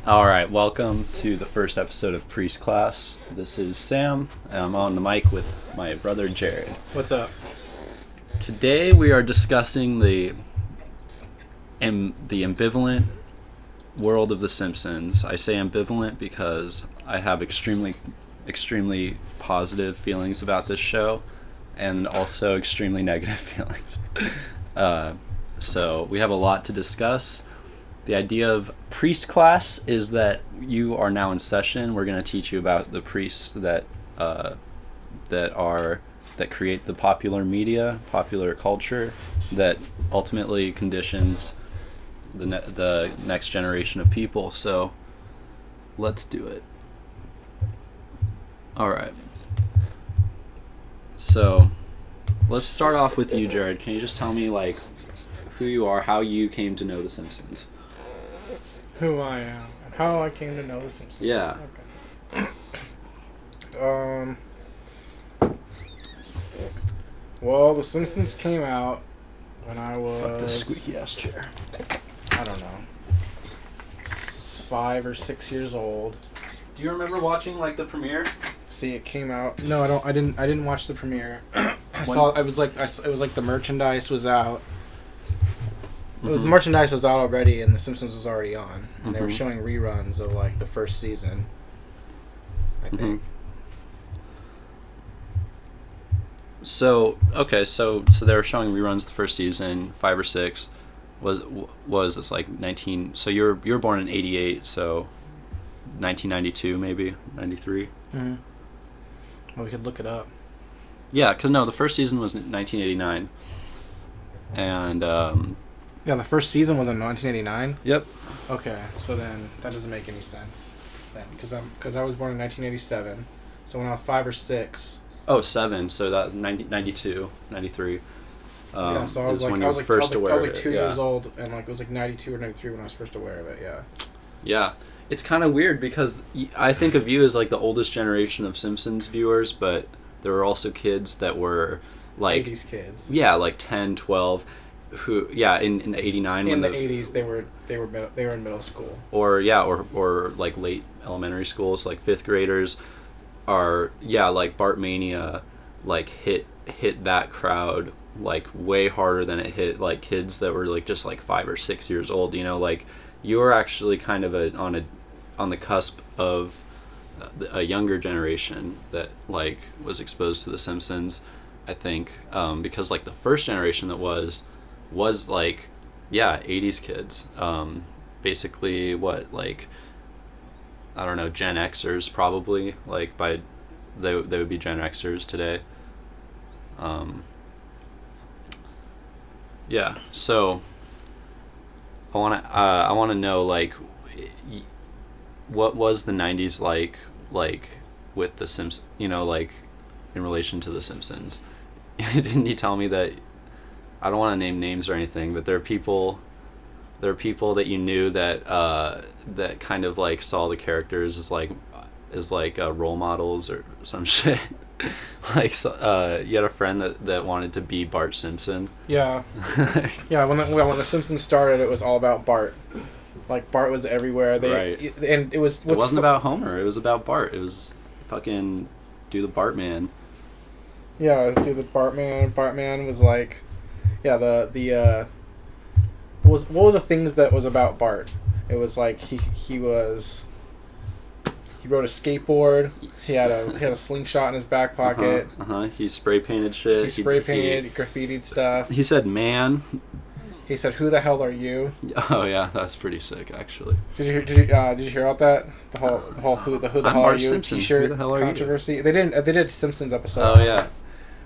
All right, welcome to the first episode of Priest Class. This is Sam, and I'm on the mic with my brother Jared. What's up? Today we are discussing the ambivalent world of The Simpsons. I say ambivalent because I have extremely positive feelings about this show, and also extremely negative feelings. So we have a lot to discuss. The idea of Priest Class is that you are now in session. We're going to teach you about the priests that create the popular media, popular culture, that ultimately conditions the next generation of people. So let's do it. All right. So let's start off with you, Jared. Can you just tell me who you are, how you came to know The Simpsons? Who I am and how I came to know The Simpsons. Yeah. Okay. Well, The Simpsons came out when I was... Fuck this squeaky ass chair. I don't know. 5 or 6 years old. Do you remember watching the premiere? See, it came out. No, I don't. I didn't watch the premiere. It was like the merchandise was out. The merchandise was out already, and The Simpsons was already on, and they were showing reruns of the first season. I think. So they were showing reruns of the first season, 5 or 6. Was this 19? So you were born in 88, so 1992 maybe 93. Mm-hmm. Well, we could look it up. Yeah, because the first season was 1989, and yeah, the first season was in 1989. Yep. Okay, so then that doesn't make any sense then, because I was born in 1987, so when I was 5 or 6. Oh, 7. So that 92, 93. Yeah, so I was 2 years old, and it was 92 or 93 when I was first aware of it. Yeah. Yeah. It's kind of weird because I think of you as the oldest generation of Simpsons viewers, but there were also kids that were 80s kids. Yeah, 10, 12, who in 89 in the 80s they were in middle school. Or late elementary schools, 5th graders are Bart Mania hit that crowd way harder than it hit kids that were just 5 or 6 years old, you were actually kind of on the cusp of a younger generation that was exposed to The Simpsons, I think, because the first generation that was 80s kids, basically what I don't know, Gen Xers probably, by they would be Gen Xers today. Yeah, so I want to know what was the 90s like with the Simpsons, in relation to The Simpsons. Didn't you tell me that, I don't want to name names or anything, but there are people that you knew that that kind of saw the characters as role models or some shit. You had a friend that wanted to be Bart Simpson. Yeah. Yeah, when the Simpsons started, it was all about Bart. Bart was everywhere. And it wasn't about Homer. It was about Bart. It was fucking do the Bartman. Yeah, it was do the Bartman. Bartman was what were the things that was about Bart? It was he rode a skateboard. He had a slingshot in his back pocket. He spray painted shit. He spray painted, graffitied stuff. He said, "Man." He said, "Who the hell are you?" Oh yeah, that's pretty sick, actually. Did you hear about that? The whole who the hell are you Simpson. T-shirt controversy. They did a Simpsons episode. Oh yeah.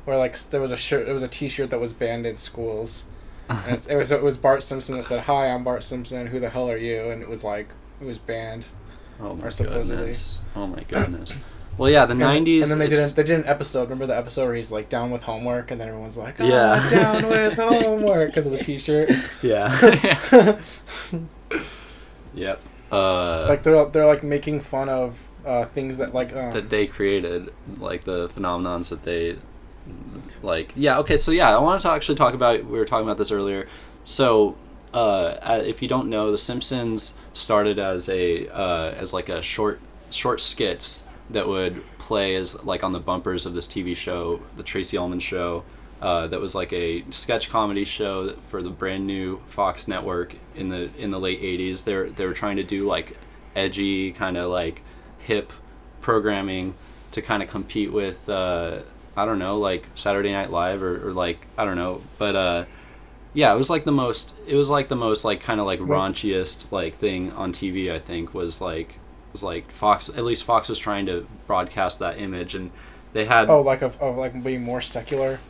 Where there was a T-shirt that was banned in schools, and it was Bart Simpson that said, "Hi, I'm Bart Simpson. Who the hell are you?" And it was banned. Oh my goodness. Oh my goodness. Well, yeah, the 90s... And then they did an episode. Remember the episode where he's, down with homework, and then everyone's like, down with homework, because of the T-shirt? Yeah. Yep. They're making fun of things that, that they created, the phenomenons that they... yeah, okay, so yeah, I wanted to actually talk about... We were talking about this earlier. So, if you don't know, The Simpsons started as a short skits that would play as like on the bumpers of this TV show, the Tracy Ullman Show. That was like a sketch comedy show for the brand new Fox network in the late '80s. They were trying to do like edgy kind of like hip programming to kind of compete with I don't know, like Saturday Night Live or like I don't know, but yeah, it was like the most like kind of like raunchiest like thing on TV. I think was like Fox. At least Fox was trying to broadcast that image, and they had of being more secular.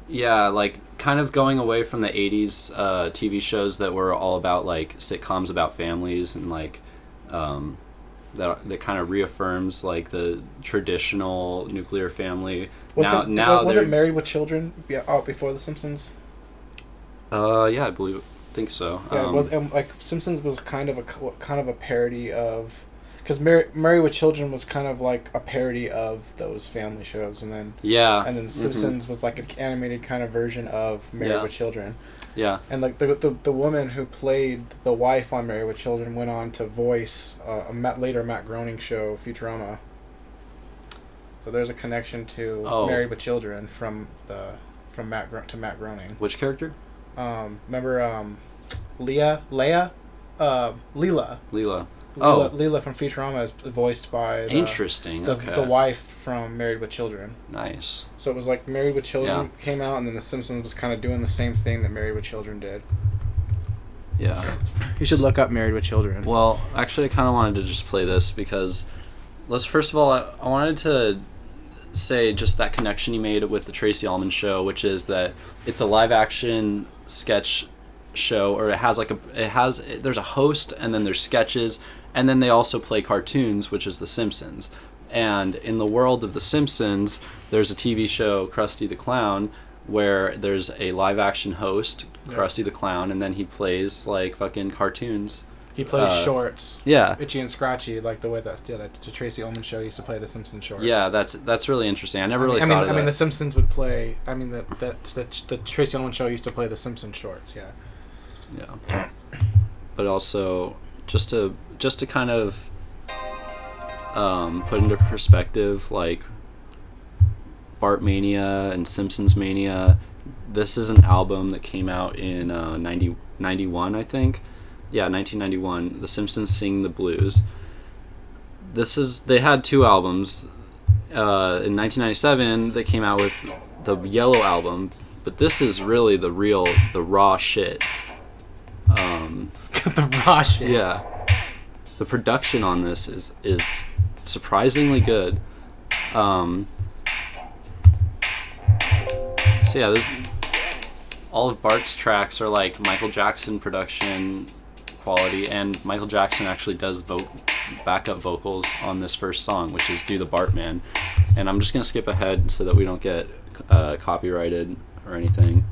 Yeah, like kind of going away from the '80s TV shows that were all about like sitcoms about families and like that kind of reaffirms like the traditional nuclear family. Wasn't Married with Children out before The Simpsons? Yeah, think so. Yeah, it was, and like Simpsons was kind of a parody of, because Married with Children was kind of like a parody of those family shows, and then Simpsons was like an animated kind of version of Married with Children. Yeah. And like the woman who played the wife on Married with Children went on to voice a Matt Groening show, Futurama. So there's a connection to Married with Children from Matt Groening. Which character? Remember Leela? Leela. Leela from Futurama is voiced by the wife from Married with Children. Nice. So it was like Married with Children came out, and then The Simpsons was kind of doing the same thing that Married with Children did. Yeah. You should look up Married with Children. Well, actually, I kind of wanted to just play this because first of all, I wanted to say just that connection you made with the Tracy Ullman Show, which is that it's a live action sketch show, or there's a host, and then there's sketches, and then they also play cartoons, which is The Simpsons. And in the world of The Simpsons, there's a TV show, Krusty the Clown, where there's a live action host, Krusty the Clown, and then he plays like fucking cartoons. He plays shorts. Yeah. Itchy and Scratchy, like the way that the Tracy Ullman Show used to play The Simpsons shorts. Yeah, that's really interesting. I never thought of that. I mean, The Simpsons would play. I mean, the Tracy Ullman Show used to play The Simpsons shorts. Yeah. Yeah. But also, just to kind of put into perspective, like Bart Mania and Simpsons Mania. This is an album that came out in 91, I think. Yeah, 1991. The Simpsons Sing the Blues. They had two albums. In 1997, they came out with the Yellow Album, but this is really the raw shit. The raw shit. Yeah. The production on this is surprisingly good. So yeah, all of Bart's tracks are like Michael Jackson production quality, and Michael Jackson actually does backup vocals on this first song, which is Do the Bartman. And I'm just gonna skip ahead so that we don't get copyrighted or anything.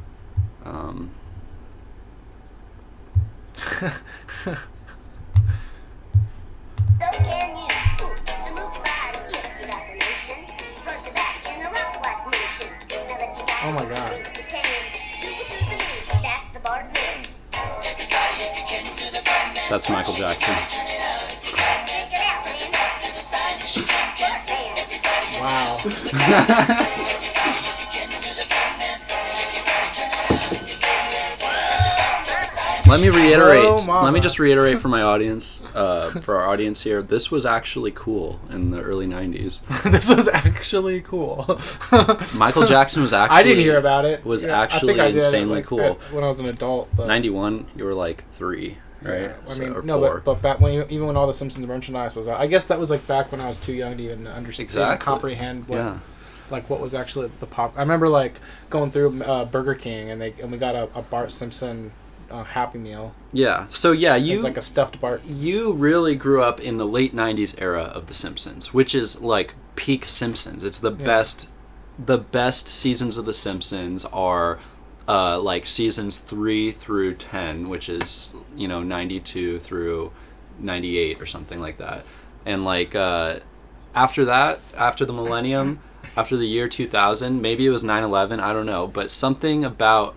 Oh my god. That's Michael Jackson. Wow. Let me reiterate. Let me just reiterate for my audience, for our audience here. This was actually cool in the early '90s. This was actually cool. Michael Jackson was actually. I didn't hear about it. Actually insanely cool. When I was an adult. But 91, you were like 3, right? Yeah, I mean, or no, 4. but back even when all the Simpsons merchandise was out, I guess that was like back when I was too young to even understand, even comprehend what. Like what was actually the pop. I remember like going through Burger King and we got a Bart Simpson Happy Meal. Yeah. So yeah, it's like a stuffed Bart. You really grew up in the late '90s era of The Simpsons, which is like peak Simpsons. It's the best. The best seasons of The Simpsons are like seasons 3 through 10, which is 92 through 98 or something like that. And like after that, after the millennium. After the year 2000, maybe it was 9/11, I don't know, but something about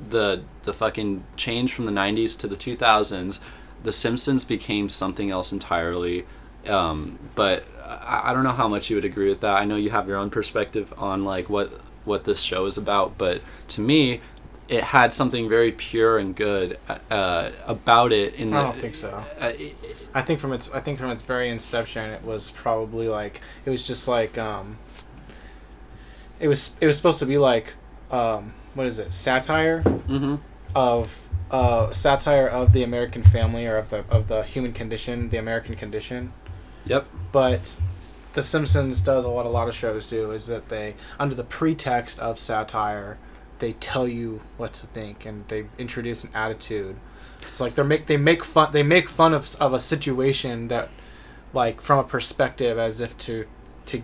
the fucking change from the 90s to the 2000s, The Simpsons became something else entirely. But I don't know how much you would agree with that. I know you have your own perspective on like what this show is about, but to me, it had something very pure and good about it. I don't think so. I think from its very inception, it was probably like it was just like it was supposed to be like what is it, satire of satire of the American family, or of the human condition, the American condition. Yep. But The Simpsons does what a lot of shows do, is that they, under the pretext of satire, they tell you what to think, and they introduce an attitude. It's like they make fun of a situation that, like, from a perspective, as if to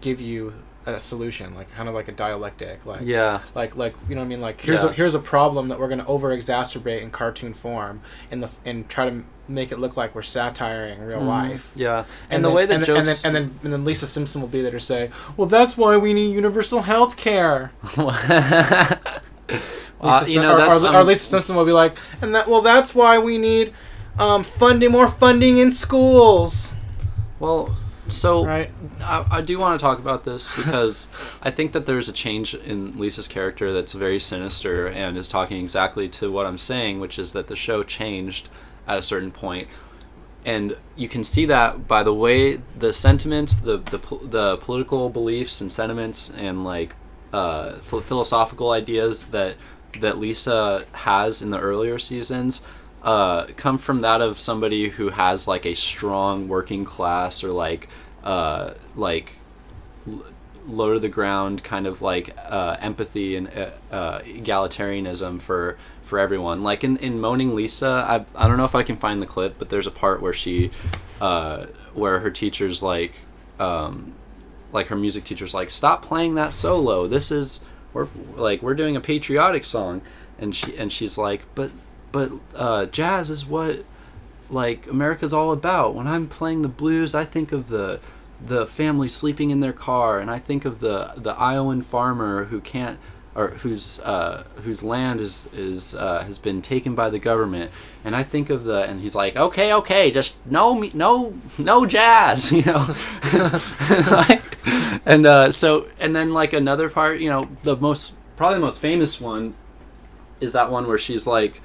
give you a solution, like kind of like a dialectic, like you know what I mean, like here's a problem that we're going to over exacerbate in cartoon form and try to make it look like we're satiring real life. Yeah. And the way that jokes and then Lisa Simpson will be there to say, well, that's why we need universal health care. Lisa Simpson will be like, that's why we need more funding in schools. Well, so right. I do want to talk about this because I think that there's a change in Lisa's character that's very sinister and is talking exactly to what I'm saying, which is that the show changed at a certain point. And you can see that by the way the sentiments, the political beliefs and sentiments and like philosophical ideas that Lisa has in the earlier seasons come from that of somebody who has like a strong working class or like low to the ground kind of like empathy and egalitarianism for everyone. Like in Moaning Lisa, I don't know if I can find the clip, but there's a part where she where her teacher's like her music teacher's like, stop playing that solo, we're doing a patriotic song, and she's like, but jazz is what like America's all about. When I'm playing the blues, I think of the family sleeping in their car, and I think of the Iowan farmer who can't, or whose land has been taken by the government, and I think of and he's like, okay, just no jazz, you know. Like, and then like another part, you know, probably the most famous one is that one where she's like,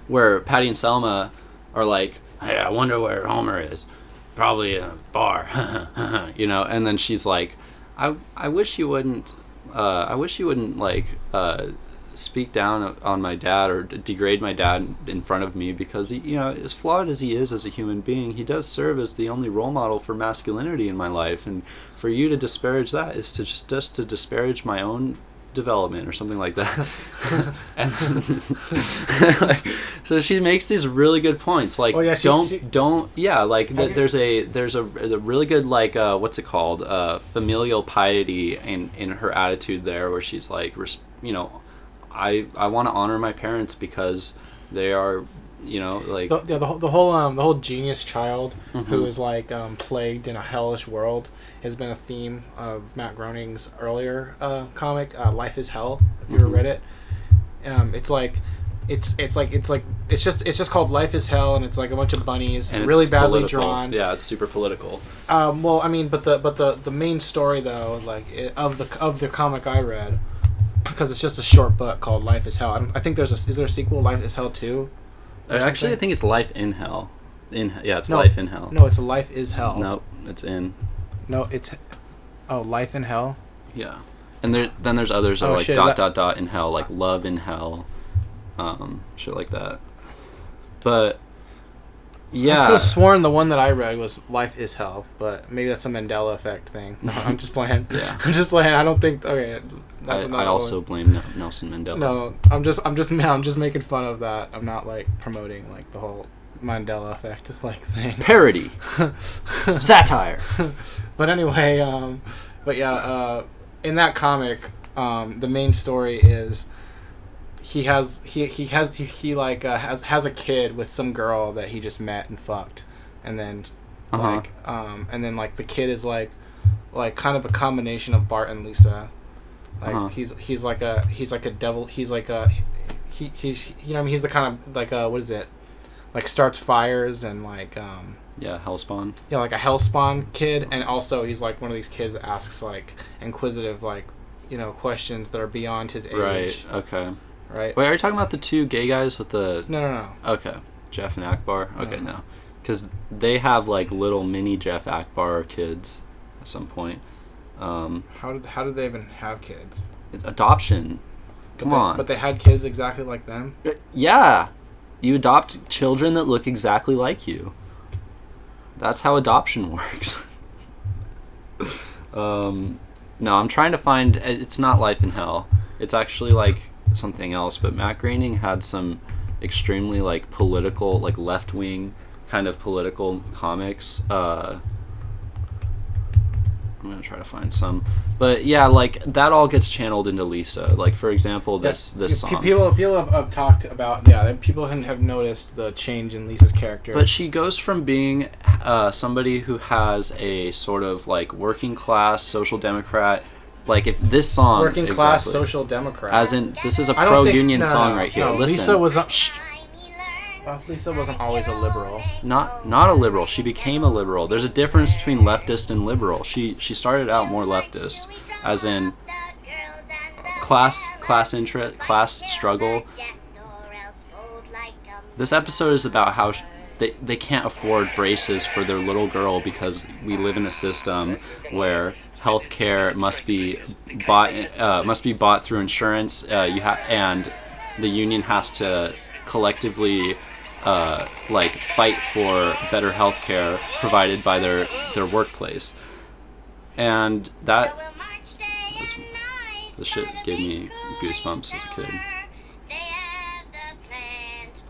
where Patty and Selma are like, hey, I wonder where Homer is. Probably in a bar. You know, and then she's like, I wish you wouldn't like speak down on my dad or degrade my dad in front of me, because he, you know, as flawed as he is as a human being, he does serve as the only role model for masculinity in my life, and for you to disparage that is to just to disparage my own development or something like that. And like, so she makes these really good points, like, there's a really good like what's it called, familial piety in her attitude there, where she's like, you know, I want to honor my parents because they are, you know, like the whole genius child who is like plagued in a hellish world has been a theme of Matt Groening's earlier comic, Life is Hell. If you ever read it, it's just called Life is Hell, and it's like a bunch of bunnies and really badly political. Drawn. Yeah, it's super political. Well, I mean, but the main story though, like of the comic I read, because it's just a short book called Life is Hell. I think is there a sequel, Life is Hell 2? Actually, I think it's Life in Hell. Life in Hell. No, it's Life is Hell. Nope, it's in. No, it's Life in Hell. Yeah, and then there's others that are like ... dot in hell, like Love in Hell, shit like that. But yeah, I could have sworn the one that I read was Life is Hell, but maybe that's a Mandela effect thing. No, I'm just playing. Yeah, I'm just playing. I don't think. Okay, that's I also blame Nelson Mandela. No, I'm just making fun of that. I'm not like promoting like the whole Mandela effect like thing. Parody, satire. But anyway, in that comic, the main story is he has a kid with some girl that he just met and fucked, and then the kid is like kind of a combination of Bart and Lisa. Like he's like a devil. He's he's he's the kind of like what is it, like starts fires and like yeah, Hellspawn. Yeah, like a Hellspawn kid, and also he's like one of these kids that asks like inquisitive like questions that are beyond his age. Right. Okay. Right. Wait, are you talking about the two gay guys with the? No. Okay, Jeff and Akbar. Okay, no, because they have like little mini Jeff Akbar kids at some point. How did they even have kids? It's adoption. Come on. But they had kids exactly like them? Yeah. You adopt children that look exactly like you. That's how adoption works. No, I'm trying to find... It's not Life in Hell. It's actually, like, something else. But Matt Groening had some extremely, like, political, like, left-wing kind of political comics. I'm going to try to find some. But, yeah, like, that all gets channeled into Lisa. Like, for example, this song. People have talked about... Yeah, people have noticed the change in Lisa's character. But she goes from being somebody who has a sort of, like, working class social democrat... Like, if this song... Working class social democrat. As in, this is a pro-union song right here. No, listen. Lisa was... Lisa wasn't always a liberal. Not a liberal. She became a liberal. There's a difference between leftist and liberal. She started out more leftist, as in class struggle. This episode is about how they can't afford braces for their little girl because we live in a system where healthcare must be bought through insurance. And the union has to collectively like fight for better healthcare provided by their workplace, and that the shit gave me goosebumps as a kid.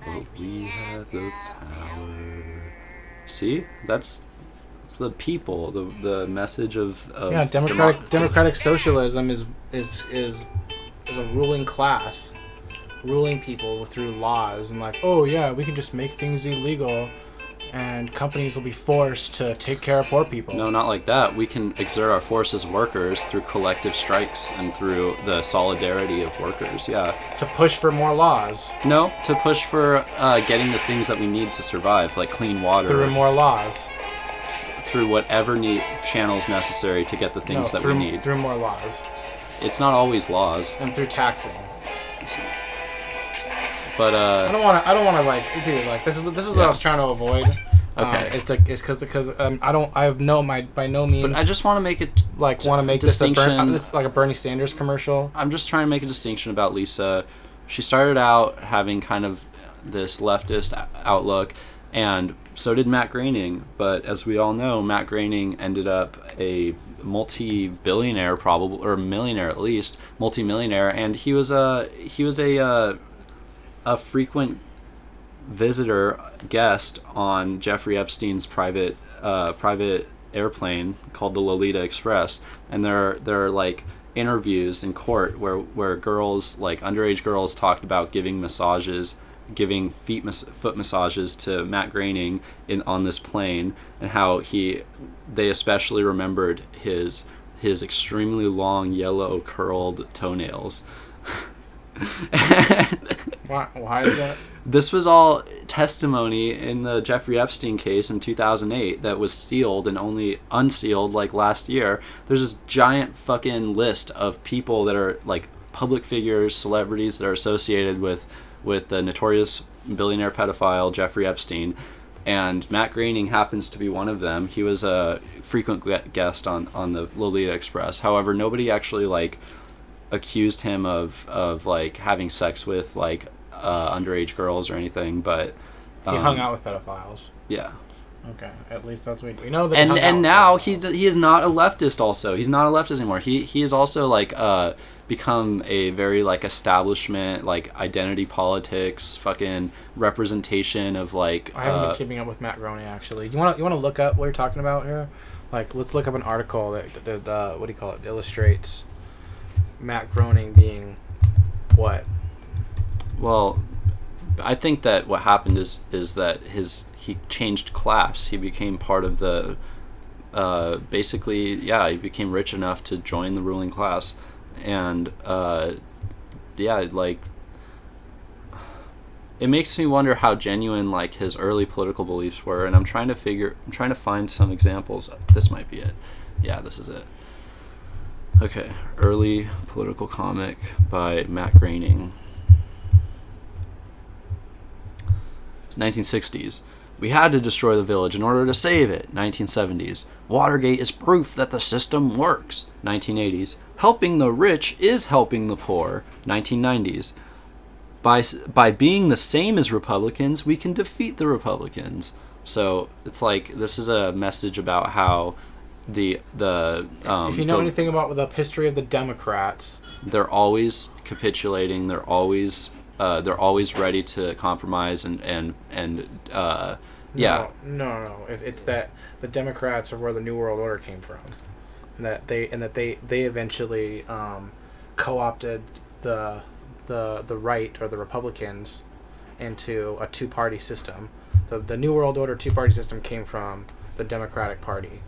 But we have the power. See, that's the people. The message of yeah, democratic socialism is a ruling class. Ruling people through laws and like, oh yeah, we can just make things illegal and companies will be forced to take care of poor people. No, not like that. We can exert our force as workers through collective strikes and through the solidarity of workers, yeah. To push for more laws. No, to push for getting the things that we need to survive, like clean water. Through more laws. Through whatever channels necessary to get the things we need. Through more laws. It's not always laws. And through taxing. But I don't want to like, dude, like this is what I was trying to avoid. Okay. It's because by no means. But I just want to make it like want to make this like a Bernie Sanders commercial. I'm just trying to make a distinction about Lisa. She started out having kind of this leftist outlook, and so did Matt Groening. But as we all know, Matt Groening ended up a multi-billionaire, probably, or millionaire at least, multi-millionaire, and he was a frequent visitor guest on Jeffrey Epstein's private airplane called the Lolita Express, and there are like interviews in court where girls, like underage girls, talked about giving foot massages to Matt Groening on this plane, and how they especially remembered his extremely long yellow curled toenails. Why is that? This was all testimony in the Jeffrey Epstein case in 2008 that was sealed and only unsealed like last year. There's this giant fucking list of people that are like public figures, celebrities that are associated with the notorious billionaire pedophile Jeffrey Epstein, and Matt Groening happens to be one of them. He was a frequent guest on the Lolita Express. However, nobody actually like accused him of like having sex with like underage girls or anything, but he hung out with pedophiles. Yeah. Okay, at least that's what we know. That and now he is not a leftist. Also, he's not a leftist anymore. He is also like become a very like establishment, like identity politics, fucking representation of like. I haven't been keeping up with Matt Groening actually. You want to look up what you're talking about here? Like, let's look up an article that what do you call it? Illustrates Matt Groening being what? Well, I think that what happened is that he changed class. He became part of the basically, yeah, he became rich enough to join the ruling class, and yeah, like it makes me wonder how genuine like his early political beliefs were, and I'm trying to find some examples. This might be it. Yeah, this is it. Okay, early political comic by Matt Groening. It's 1960s. We had to destroy the village in order to save it. 1970s. Watergate is proof that the system works. 1980s. Helping the rich is helping the poor. 1990s. By being the same as Republicans, we can defeat the Republicans. So it's like this is a message about how if you know anything about the history of the Democrats, they're always capitulating. They're always ready to compromise and yeah. No. It's that the Democrats are where the New World Order came from, and that they eventually co-opted the right or the Republicans into a two-party system. The New World Order two-party system came from the Democratic Party.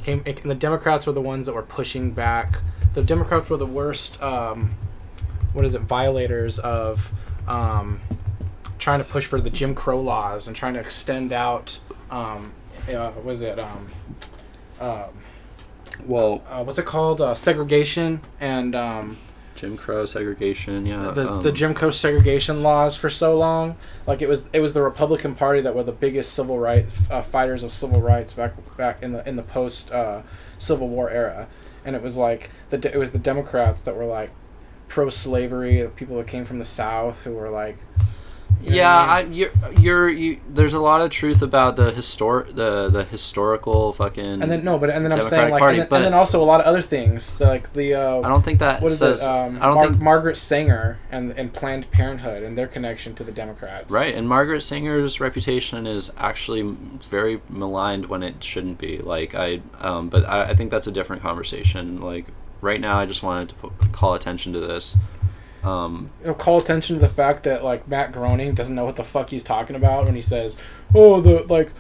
And the Democrats were the ones that were pushing back. The Democrats were the worst violators of trying to push for the Jim Crow laws and trying to extend out what's it called, segregation and Jim Crow segregation, yeah. The Jim Crow segregation laws for so long. Like it was the Republican Party that were the biggest civil rights fighters of civil rights back in the post Civil War era, and it was like it was the Democrats that were like pro slavery, people that came from the South who were like. There's a lot of truth about the historical fucking. And then I'm Democratic saying like, Party, and then also a lot of other things like the. I don't think that what is says. it? I don't think Margaret Sanger and Planned Parenthood and their connection to the Democrats. Right, and Margaret Sanger's reputation is actually very maligned when it shouldn't be. Like but I think that's a different conversation. Like right now, I just wanted to call attention to this. Call attention to the fact that like Matt Groening doesn't know what the fuck he's talking about when he says, the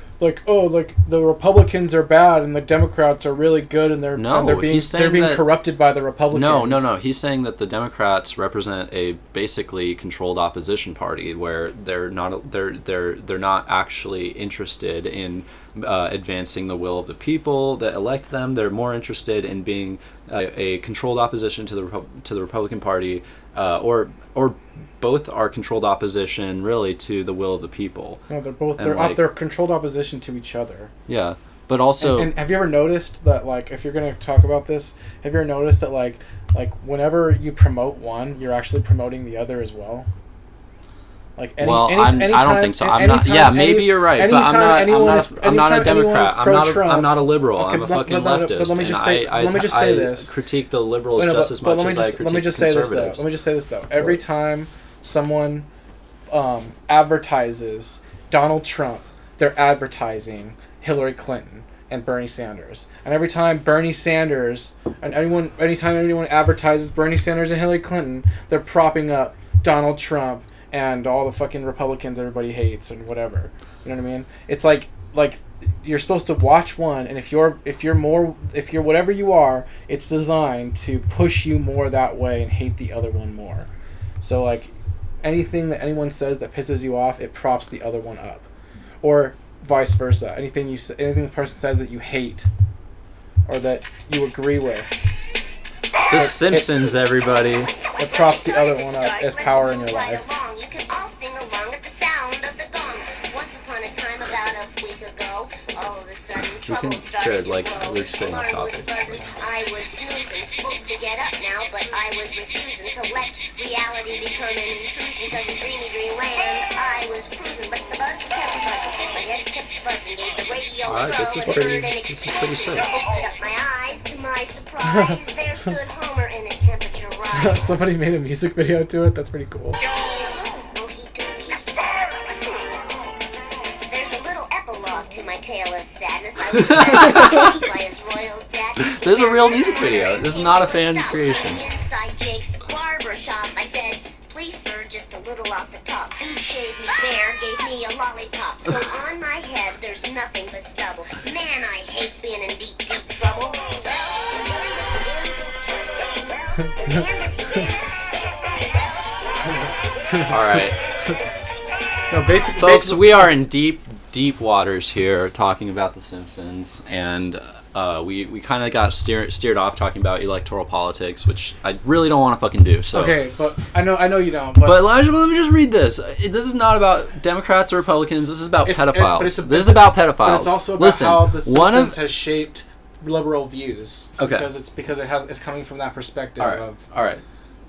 Republicans are bad and the Democrats are really good and they're being corrupted by the Republicans. No. He's saying that the Democrats represent a basically controlled opposition party where they're not actually interested in advancing the will of the people that elect them. They're more interested in being a controlled opposition to the Republican Party. Or both are controlled opposition really to the will of the people. No, they're controlled opposition to each other. Yeah, but also. And have you ever noticed that like if you're gonna talk about this, have you ever noticed that like whenever you promote one, you're actually promoting the other as well? Like I don't think so. Maybe you're right, but I'm not a Democrat. I'm not a liberal. Okay, I'm a fucking leftist. But let me just say this. Critique the liberals just as much as I critique conservatives. Let me just say this though. Every time someone advertises Donald Trump, they're advertising Hillary Clinton and Bernie Sanders. And every time anytime anyone advertises Bernie Sanders and Hillary Clinton, they're propping up Donald Trump and all the fucking Republicans everybody hates and whatever. You know what I mean? It's like you're supposed to watch one, and if you're whatever you are, it's designed to push you more that way and hate the other one more. So like anything that anyone says that pisses you off, it props the other one up. Or vice versa. Anything the person says that you hate or that you agree with. The Simpsons, everybody. It props the other one up as power in your life. We should, we're just getting off topic. I was snoozing, supposed to get up now, but I was refusing to let reality become an intrusion, cause in dreamy dreamland, I was cruising, but the buzz kept buzzing, my head kept buzzing, gave the radio a throw, this is pretty sick. Opened up my eyes, to my surprise, there stood Homer in his temperature rise. Somebody made a music video to it, that's pretty cool. To my tale of sadness, I was by his royal dad. This is a real music video. This is not a fan creation. Inside Jake's barber shop, I said, "Please, sir, just a little off the top." Dude shaved me bare, gave me a lollipop. So on my head, there's nothing but stubble. Man, I hate being in deep, deep trouble. All right. No, basically, Folks, we are in deep waters here talking about The Simpsons, and we kind of got steered off talking about electoral politics, which I really don't want to fucking do. So okay, but I know you don't. But let me just read this. This is not about Democrats or Republicans. This is about pedophiles. This is about pedophiles. But it's also about how The Simpsons has shaped liberal views. Okay. Because it's coming from that perspective All right.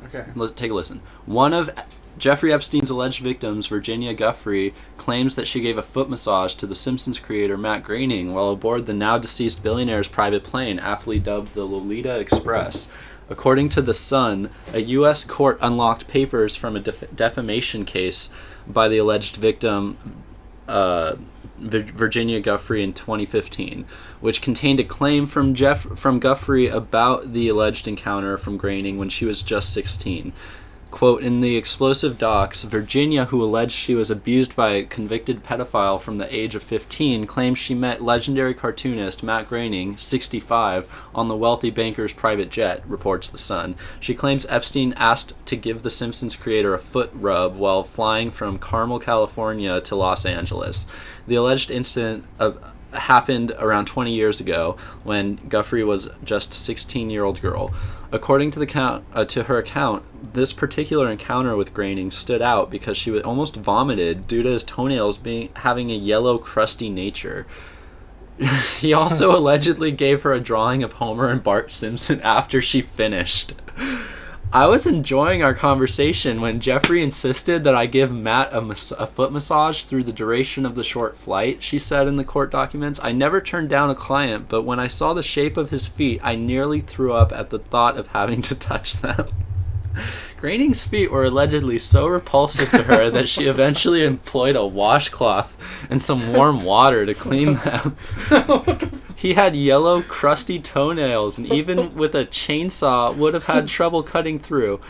Okay. Let's take a listen. One of Jeffrey Epstein's alleged victims, Virginia Guffrey, claims that she gave a foot massage to The Simpsons creator Matt Groening while aboard the now-deceased billionaire's private plane, aptly dubbed the Lolita Express. According to The Sun, a U.S. court unlocked papers from a defamation case by the alleged victim, Virginia Guffrey, in 2015, which contained a claim from Guffrey about the alleged encounter from Groening when she was just 16. Quote, in the explosive docs, Virginia, who alleged she was abused by a convicted pedophile from the age of 15, claims she met legendary cartoonist Matt Groening, 65, on the wealthy banker's private jet, reports The Sun. She claims Epstein asked to give The Simpsons creator a foot rub while flying from Carmel, California to Los Angeles. The alleged incident happened around 20 years ago when Guffrey was just a 16-year-old girl. According to her account, this particular encounter with Groening stood out because she was almost vomited due to his toenails having a yellow, crusty nature. He also allegedly gave her a drawing of Homer and Bart Simpson after she finished. I was enjoying our conversation when Jeffrey insisted that I give Matt a foot massage through the duration of the short flight, she said in the court documents. I never turned down a client, but when I saw the shape of his feet, I nearly threw up at the thought of having to touch them. Groening's feet were allegedly so repulsive to her that she eventually employed a washcloth and some warm water to clean them. He had yellow, crusty toenails, and even with a chainsaw would have had trouble cutting through.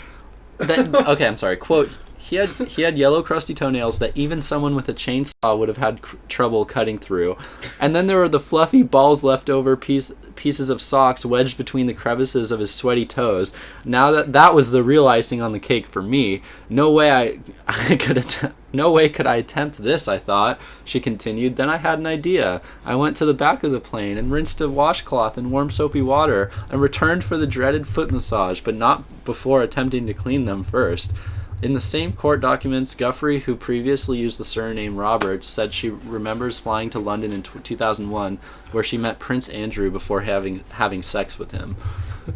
Quote, he had yellow, crusty toenails that even someone with a chainsaw would have had trouble cutting through. And then there were the fluffy balls left over pieces of socks wedged between the crevices of his sweaty toes. Now that was the real icing on the cake for me. No way could I attempt this, I thought, she continued. Then I had an idea. I went to the back of the plane and rinsed a washcloth in warm soapy water and returned for the dreaded foot massage, but not before attempting to clean them first. In the same court documents, Guffrey, who previously used the surname Roberts, said she remembers flying to London in 2001, where she met Prince Andrew before having sex with him.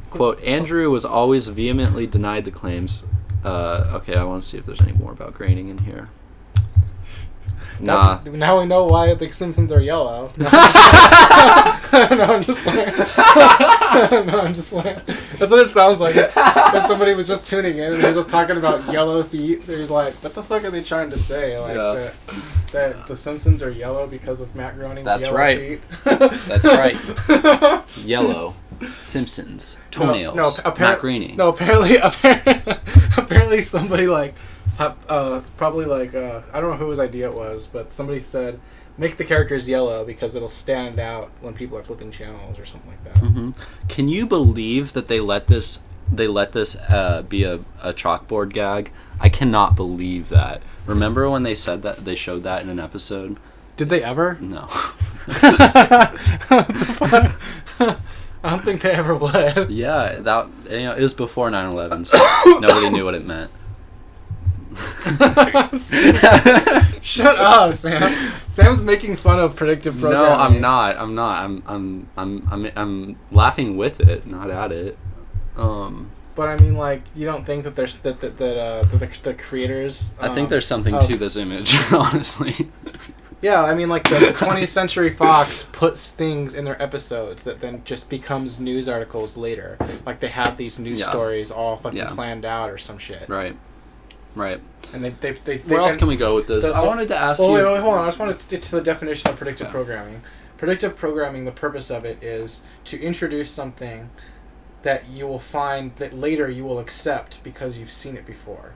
Quote, Andrew was always vehemently denied the claims. Okay, I want to see if there's any more about Groening in here. Nah. Now we know why the Simpsons are yellow. No, I'm just playing. No, I'm just playing. That's what it sounds like. If somebody was just tuning in and they're just talking about yellow feet, they're just like, what the fuck are they trying to say? Like that the Simpsons are yellow because of Matt Groening's yellow feet? That's right. Yellow. Simpsons. Toenails. Matt Groening. No, apparently somebody probably I don't know whose idea it was, but somebody said make the characters yellow because it'll stand out when people are flipping channels or something like that. Mm-hmm. Can you believe that they let this be a chalkboard gag? I cannot believe that. Remember when they said that they showed that in an episode? Did they ever? No. I don't think they ever would. Yeah, it was before 9/11, so nobody knew what it meant. Shut up, Sam. Sam's making fun of predictive programming. No, I'm not. I'm laughing with it, not at it. But I mean, like, you don't think that there's that the creators? I think there's something to this image, honestly. Yeah, I mean, like the 20th Century Fox puts things in their episodes that then just becomes news articles later. Like they have these news stories all fucking planned out or some shit. Right. And they where else can we go with this? I wanted to ask you. Wait, hold on. I just wanted to get to the definition of predictive programming. Predictive programming, the purpose of it is to introduce something that you will find that later you will accept because you've seen it before.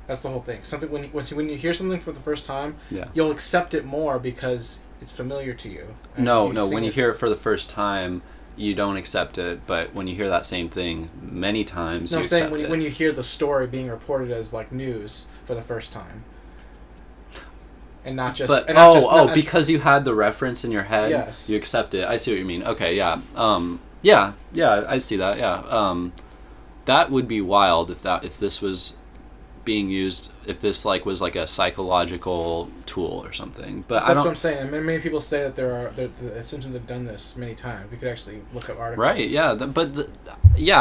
That's the whole thing. Something when you hear something for the first time, you'll accept it more because it's familiar to you. No. When you hear it for the first time, you don't accept it. But when you hear that same thing many times, I'm saying when you hear the story being reported as like news for the first time. And not just... But, and not just, because you had the reference in your head, yes. you accept it. I see what you mean. Okay, yeah. Yeah, I see that, yeah. That would be wild if this was being used, if this like was like a psychological tool or something. But that's what I'm saying. And many people say that the Simpsons have done this many times. We could actually look up articles. Right, yeah.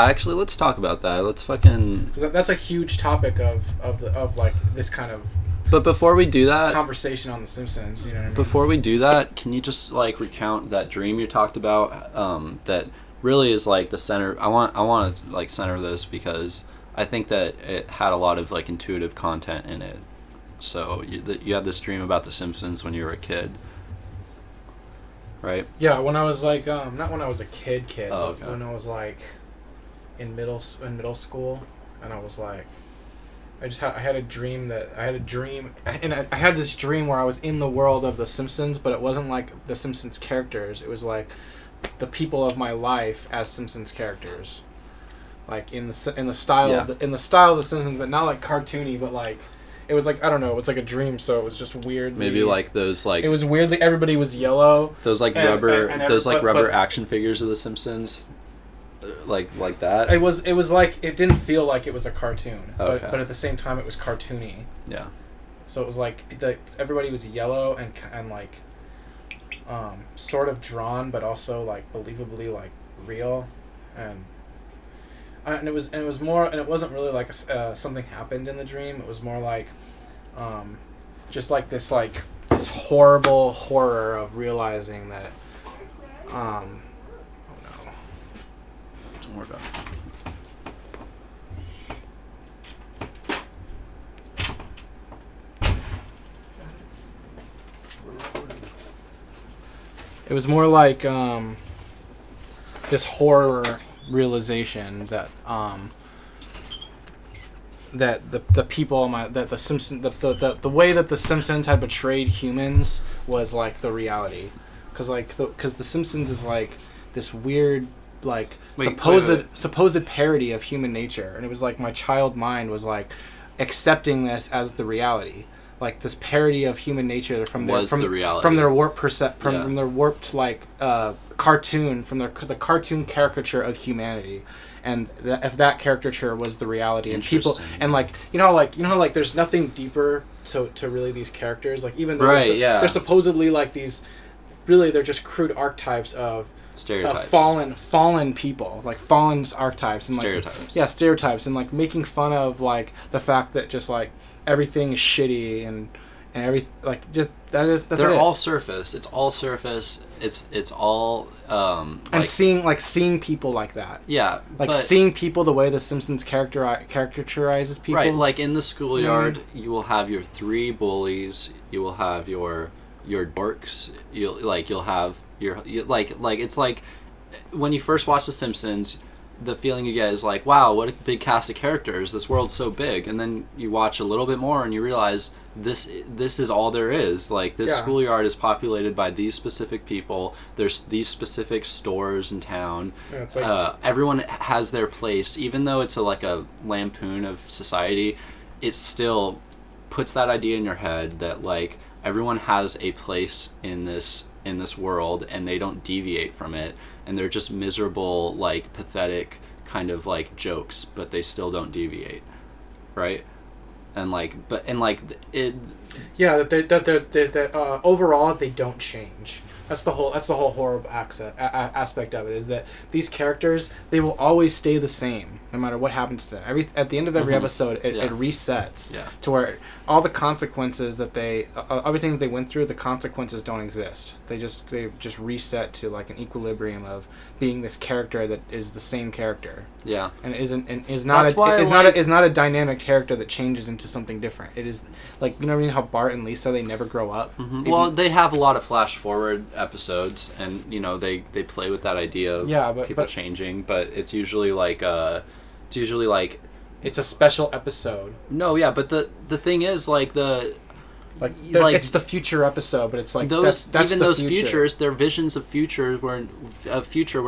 Actually, let's talk about that. Let's fucking... Because that's a huge topic of like this kind of... But before we do that, conversation on The Simpsons, you know what I mean? Before we do that, can you just like recount that dream you talked about? That really is like the center. I want to like center this because I think that it had a lot of like intuitive content in it. So you had this dream about The Simpsons when you were a kid, right? Yeah, when I was like not when I was a kid, oh, but when I was like in middle school, and I was like. I had a dream, and I had this dream where I was in the world of The Simpsons, but it wasn't like The Simpsons characters. It was like the people of my life as Simpsons characters, like in the style of the style of The Simpsons, but not like cartoony, but like it was like I don't know, it was like a dream, so it was just weirdly. Maybe like those like. It was weirdly everybody was yellow. Those like rubber action figures of The Simpsons. Like that. It was like it didn't feel like it was a cartoon, okay. but at the same time it was cartoony. Yeah. So it was like everybody was yellow and like, sort of drawn, but also like believably like real, and it was more, and it wasn't really like something happened in the dream. It was more like, just like this horrible horror of realizing that, We're done. It was more like this horror realization that that the people that the Simpsons the way that the Simpsons had betrayed humans was like the reality, because the Simpsons is like this weird. Like supposed parody of human nature, and it was like my child mind was like accepting this as the reality, like this parody of human nature from their warped like cartoon, from the cartoon caricature of humanity, and if that caricature was the reality, and people, and like you know how there's nothing deeper to really these characters, like even though they're supposedly like these, really they're just crude archetypes of stereotypes. Fallen people, like fallen archetypes and stereotypes. Like stereotypes, and like making fun of like the fact that just like everything is shitty and every like just they're all surface. It's all surface. It's all and seeing people like that. Yeah, like seeing people the way the Simpsons caricaturizes people. Right, like in the schoolyard, you will have your 3 bullies. You will have your dorks. You'll have it's like when you first watch The Simpsons, the feeling you get is like, wow, what a big cast of characters, this world's so big, and then you watch a little bit more and you realize this is all there is. Like this schoolyard is populated by these specific people, there's these specific stores in town, it's like, everyone has their place, even though it's like a lampoon of society. It still puts that idea in your head that like everyone has a place in this world, and they don't deviate from it, and they're just miserable, like pathetic kind of like jokes, but they still don't deviate, right? And like, that overall they don't change. That's the whole horrible aspect of it, is that these characters, they will always stay the same no matter what happens to them. At the end of every episode, it resets to where all the consequences that everything that they went through, the consequences don't exist. They just reset to like an equilibrium of being this character that is the same character. Yeah. And is not a dynamic character that changes into something different. It is like, you know what I mean, how Bart and Lisa, they never grow up. Mm-hmm. Well, they have a lot of flash forward episodes, and you know they play with that idea of people changing, but it's usually like it's a special episode. No, yeah, but the thing is it's the future episode, but it's like that's those futures, they're visions of future where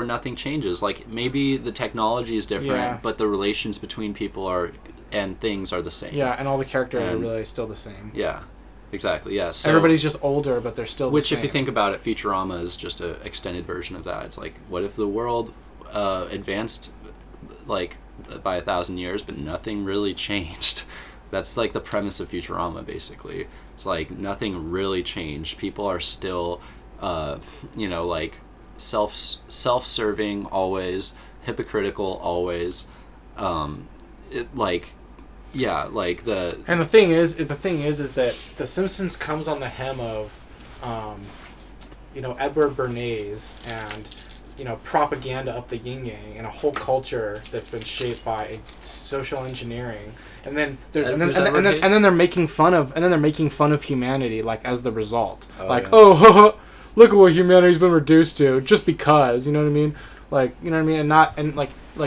nothing changes. Like maybe the technology is different, but the relations between people are and things are the same. Yeah, and all the characters are really still the same. Yeah, exactly. Yeah, so everybody's just older, but they're still the which, same. if you think about it, Futurama is just an extended version of that. It's like, what if the world advanced like by 1,000 years, but nothing really changed? That's like the premise of Futurama, basically. It's like nothing really changed. People are still, like self-serving always, hypocritical always. And the thing is that The Simpsons comes on the hem of, Edward Bernays and, propaganda up the yin yang and a whole culture that's been shaped by social engineering, and then they're making fun of humanity, like, as the result, look at what humanity's been reduced to just because, you know what I mean, and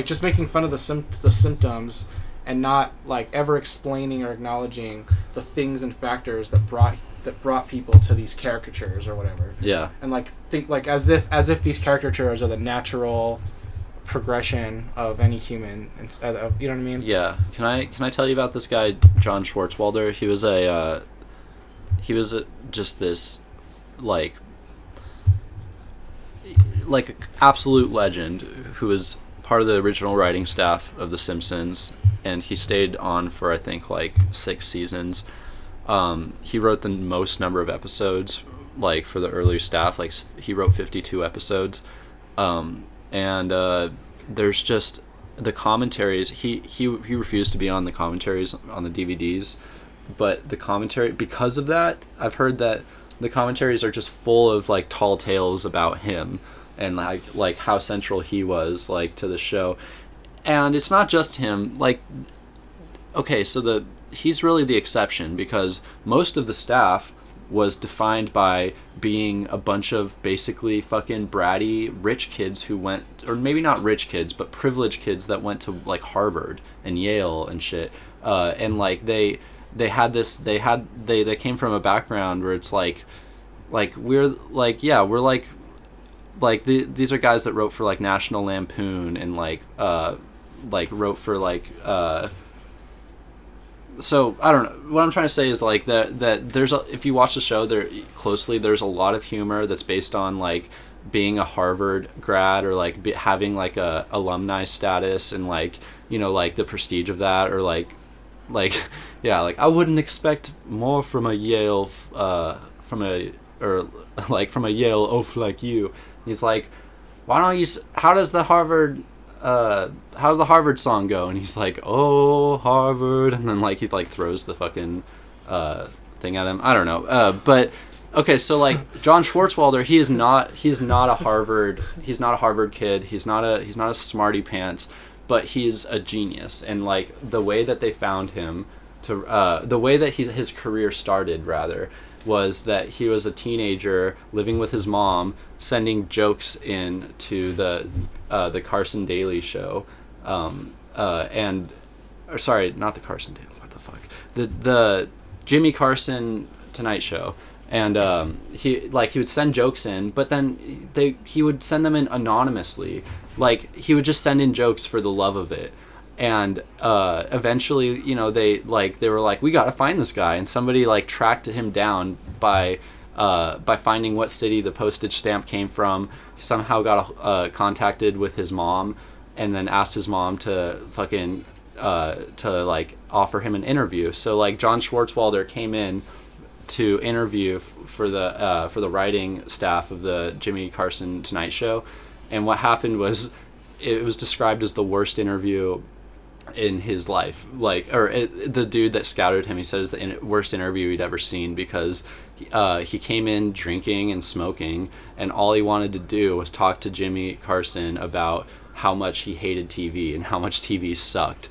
just making fun of the symptoms, and not like ever explaining or acknowledging the things and factors that brought people to these caricatures or whatever. Yeah. And think as if these caricatures are the natural progression of any human. You know what I mean? Yeah. Can I tell you about this guy, John Schwartzwalder? He was just this like absolute legend who was part of the original writing staff of The Simpsons, and he stayed on for I think like 6 seasons. He wrote the most number of episodes, like, for the earlier staff. Like, he wrote 52 episodes, and there's just the commentaries. He refused to be on the commentaries on the DVDs, but the commentary, because of that, I've heard that the commentaries are just full of like tall tales about him and like how central he was like to the show. And it's not just him. Like, okay, so he's really the exception, because most of the staff was defined by being a bunch of basically fucking bratty rich kids who went, or maybe not rich kids, but privileged kids that went to like Harvard and Yale and shit. And like they came from a background where it's like we're like, yeah, we're like these are guys that wrote for like National Lampoon and wrote for like so I don't know. What I'm trying to say is like that there's if you watch the show there closely, there's a lot of humor that's based on like being a Harvard grad, or like having like a alumni status, and like, like the prestige of that, or like yeah, like I wouldn't expect more from a Yale from a Yale oaf like you. He's like, why don't you? How does the Harvard song go? And he's like, oh, Harvard, and then like he like throws the fucking thing at him. I don't know. But okay, so like John Schwartzwalder, he's not a Harvard kid. He's not a smarty pants, but he's a genius. And like the way that they found him the way that his career started rather was that he was a teenager living with his mom, sending jokes in to the Carson Daly show, sorry, not the Carson Daly, what the fuck, the Jimmy Carson Tonight Show, and he would send jokes in, but then he would send them in anonymously, like he would just send in jokes for the love of it. And eventually, they were like, we gotta find this guy, and somebody like tracked him down by finding what city the postage stamp came from. He somehow got contacted with his mom, and then asked his mom to fucking to like offer him an interview. So like John Schwartzwalder came in to interview for the writing staff of the Jimmy Carson Tonight Show, and what happened was it was described as the worst interview in his life. The dude that scouted him, he said, is the worst interview he'd ever seen, because he came in drinking and smoking, and all he wanted to do was talk to Jimmy Carson about how much he hated TV and how much TV sucked.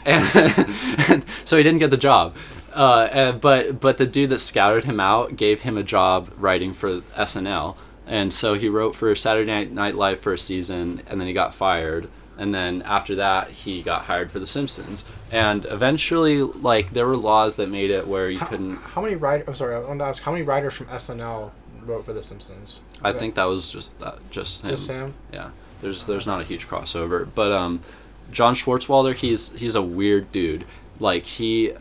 and so he didn't get the job. But the dude that scouted him out gave him a job writing for SNL, and so he wrote for Saturday Night Live for a season, and then he got fired. And then after that, he got hired for The Simpsons. And eventually, like, there were laws that made it where you couldn't... How many writers... I'm sorry, I wanted to ask, how many writers from SNL wrote for The Simpsons? I think that was just him. Just him? Yeah. There's not a huge crossover. But John Schwartzwalder, he's a weird dude. Like he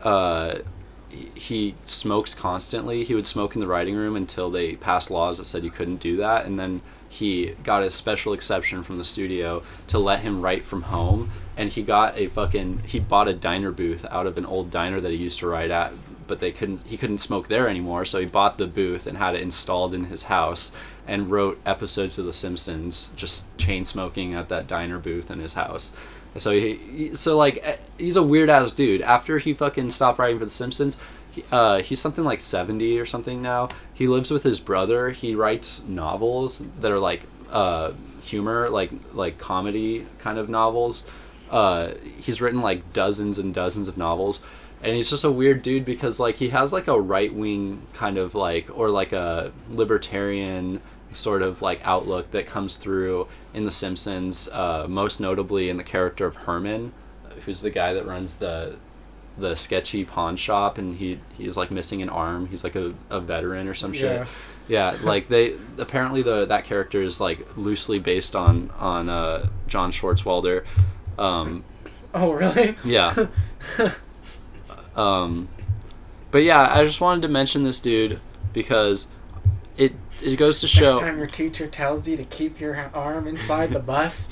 smokes constantly. He would smoke in the writing room until they passed laws that said you couldn't do that, and then he got a special exception from the studio to let him write from home. And he bought a diner booth out of an old diner that he used to write at, but he couldn't smoke there anymore, so he bought the booth and had it installed in his house and wrote episodes of The Simpsons just chain smoking at that diner booth in his house. So he's a weird ass dude. After he fucking stopped writing for The Simpsons, he's something like 70 or something now. He lives with his brother. He writes novels that are like humor, like comedy kind of novels. He's written like dozens and dozens of novels, and he's just a weird dude because like he has like a right wing kind of like, or like a libertarian sort of like outlook that comes through in The Simpsons, most notably in the character of Herman, who's the guy that runs the sketchy pawn shop, and he's like missing an arm. He's like a veteran or some shit. Yeah, like they apparently that character is like loosely based on John Schwartzwalder. Oh really? Yeah. But yeah, I just wanted to mention this dude because it goes to show. Next time your teacher tells you to keep your arm inside the bus,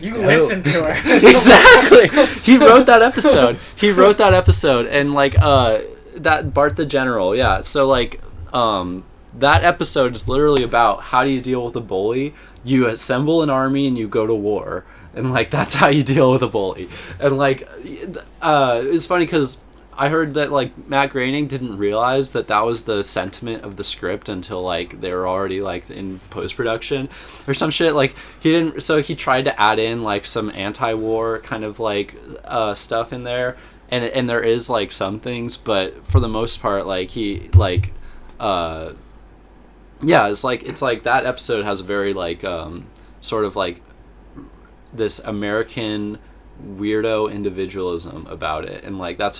you listen to her. Exactly. He wrote that episode, and like that Bart the General. Yeah. So like that episode is literally about how do you deal with a bully. You assemble an army and you go to war, and like that's how you deal with a bully. And like it's funny because I heard that like Matt Groening didn't realize that was the sentiment of the script until like they were already like in post-production or some shit. Like he didn't, so he tried to add in like some anti-war kind of like stuff in there, and there is like some things, but for the most part like he like yeah, it's like that episode has a very like sort of like this American weirdo individualism about it, and like that's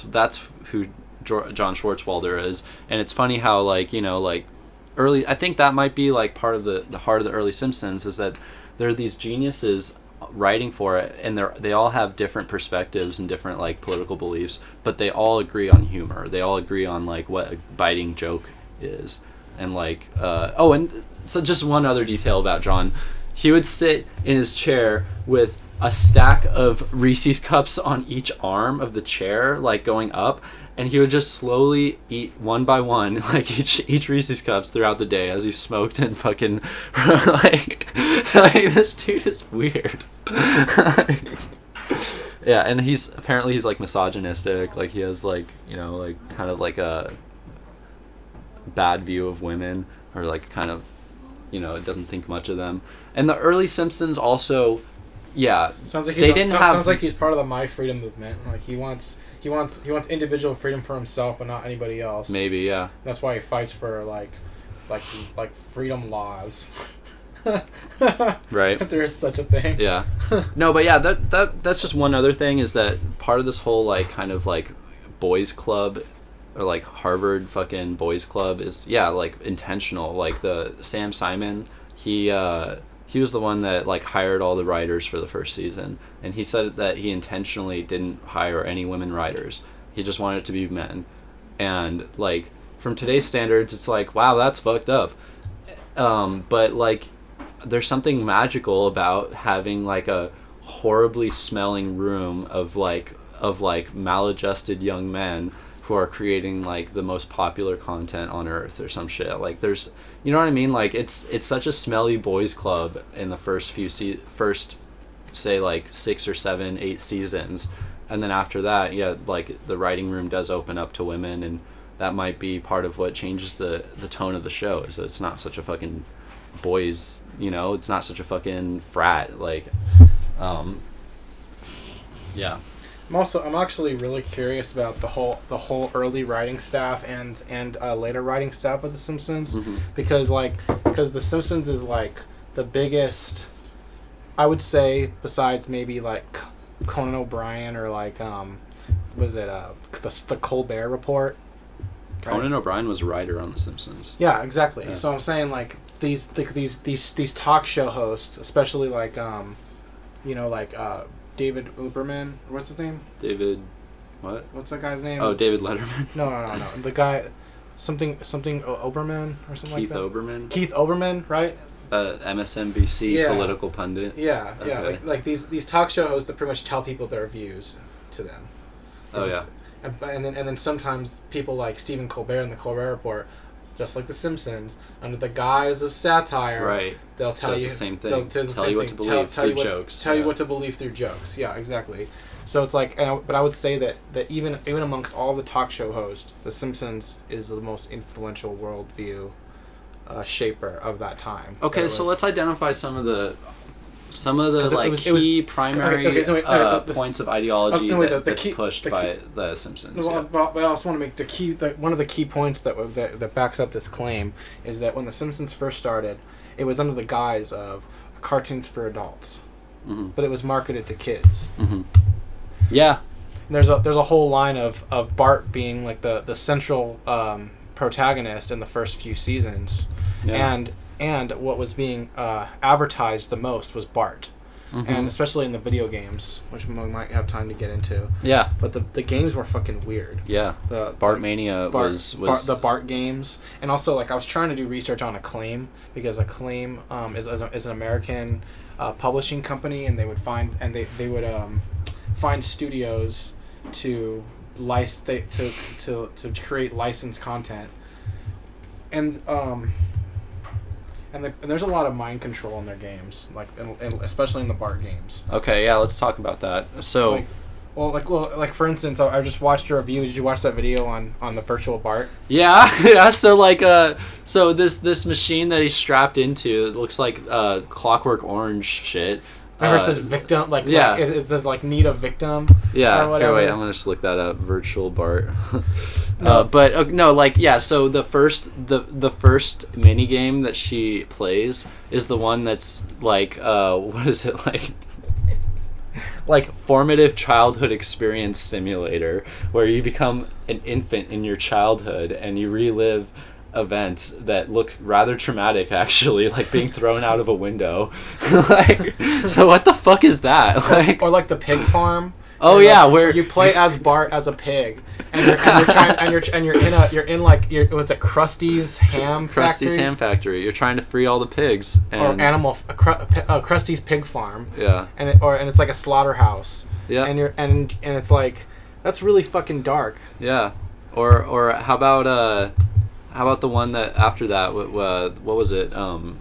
who John Schwartzwalder is. And it's funny how like, you know, like early, I think that might be like part of the heart of the early Simpsons, is that there are these geniuses writing for it, and they all have different perspectives and different like political beliefs, but they all agree on humor. They all agree on like what a biting joke is. And like and so just one other detail about John, he would sit in his chair with a stack of Reese's cups on each arm of the chair, like going up, and he would just slowly eat one by one, like each Reese's cups throughout the day as he smoked and fucking like this dude is weird. Yeah, and he's like misogynistic, like he has like, you know, like kind of like a bad view of women, or like kind of, you know, doesn't think much of them. And the early Simpsons also, yeah, sounds like sounds like he's part of the My Freedom movement. Like he wants individual freedom for himself, but not anybody else. Maybe, yeah. That's why he fights for like freedom laws. Right. If there is such a thing. Yeah. No, but yeah, that's just one other thing, is that part of this whole like kind of like boys club, or like Harvard fucking boys club, is like intentional. Like the Sam Simon, he was the one that like hired all the writers for the first season, and he said that he intentionally didn't hire any women writers. He just wanted it to be men. And like from today's standards, it's like, wow, that's fucked up. But like there's something magical about having like a horribly smelling room of maladjusted young men who are creating like the most popular content on earth or some shit. Like there's, you know what I mean? Like it's such a smelly boys club in the first say like 6 or 7, 8 seasons, and then after that, yeah, like the writing room does open up to women, and that might be part of what changes the tone of the show, is that it's not such a fucking boys, you know, it's not such a fucking frat, like yeah. I'm actually really curious about the whole early writing staff and later writing staff of The Simpsons, mm-hmm. because The Simpsons is like the biggest, I would say, besides maybe like Conan O'Brien, or like the Colbert Report. Conan O'Brien was a writer on The Simpsons. Yeah, exactly. Yeah. So I'm saying like these talk show hosts, especially like David Uberman. What's his name? David, what? What's that guy's name? Oh, David Letterman. No. The guy, something Oberman or something Keith like that. Olbermann. Keith Olbermann, right? MSNBC political pundit. Yeah, Okay. like these talk show hosts that pretty much tell people their views to them. Oh yeah. And then sometimes people like Stephen Colbert in the Colbert Report, just like the Simpsons, under the guise of satire, Right. they'll tell Does you the same thing. They'll Tell you what to believe through jokes. Tell you what to believe through jokes. Yeah, exactly. So it's like, but I would say that even amongst all the talk show hosts, the Simpsons is the most influential worldview shaper of that time. Okay, so let's identify some of the like it was- key primary okay, so wait, points of ideology that's pushed by the Simpsons. Well, but I also want to make one of the key points that backs up this claim is that when the Simpsons first started, it was under the guise of cartoons for adults, but it was marketed to kids. Yeah. And there's a whole line of Bart being like the central protagonist in the first few seasons, and what was being advertised the most was Bart. And especially in the video games, which we might have time to get into. Yeah. But the games were fucking weird. Yeah. The Bartmania was the Bart games, and also like I was trying to do research on Acclaim because Acclaim is an American publishing company, and they would find studios to create licensed content, and there's a lot of mind control in their games, like especially in the Bart games. Okay, yeah, let's talk about that. So, like for instance, I just watched a review. Did you watch that video on the virtual Bart? Yeah. So so this machine that he's strapped into, it looks like Clockwork Orange shit. Remember, it says victim, it says like need a victim. Yeah. Or whatever. Here, wait, I'm gonna just look that up. Virtual Bart. No. So the first mini game that she plays is the one that's like what is it like? Like formative childhood experience simulator, where you become an infant in your childhood and you relive events that look rather traumatic, actually, like being thrown out of a window. So what the fuck is that? Or like the pig farm. Oh yeah, where you play as Bart as a pig, and you're in what's it, Krusty's ham factory? Krusty's ham factory. You're trying to free all the pigs. And Krusty's pig farm. Yeah. And it's like a slaughterhouse. Yeah. And it's like, that's really fucking dark. Yeah. Or how about the one that after that? What was it? Man,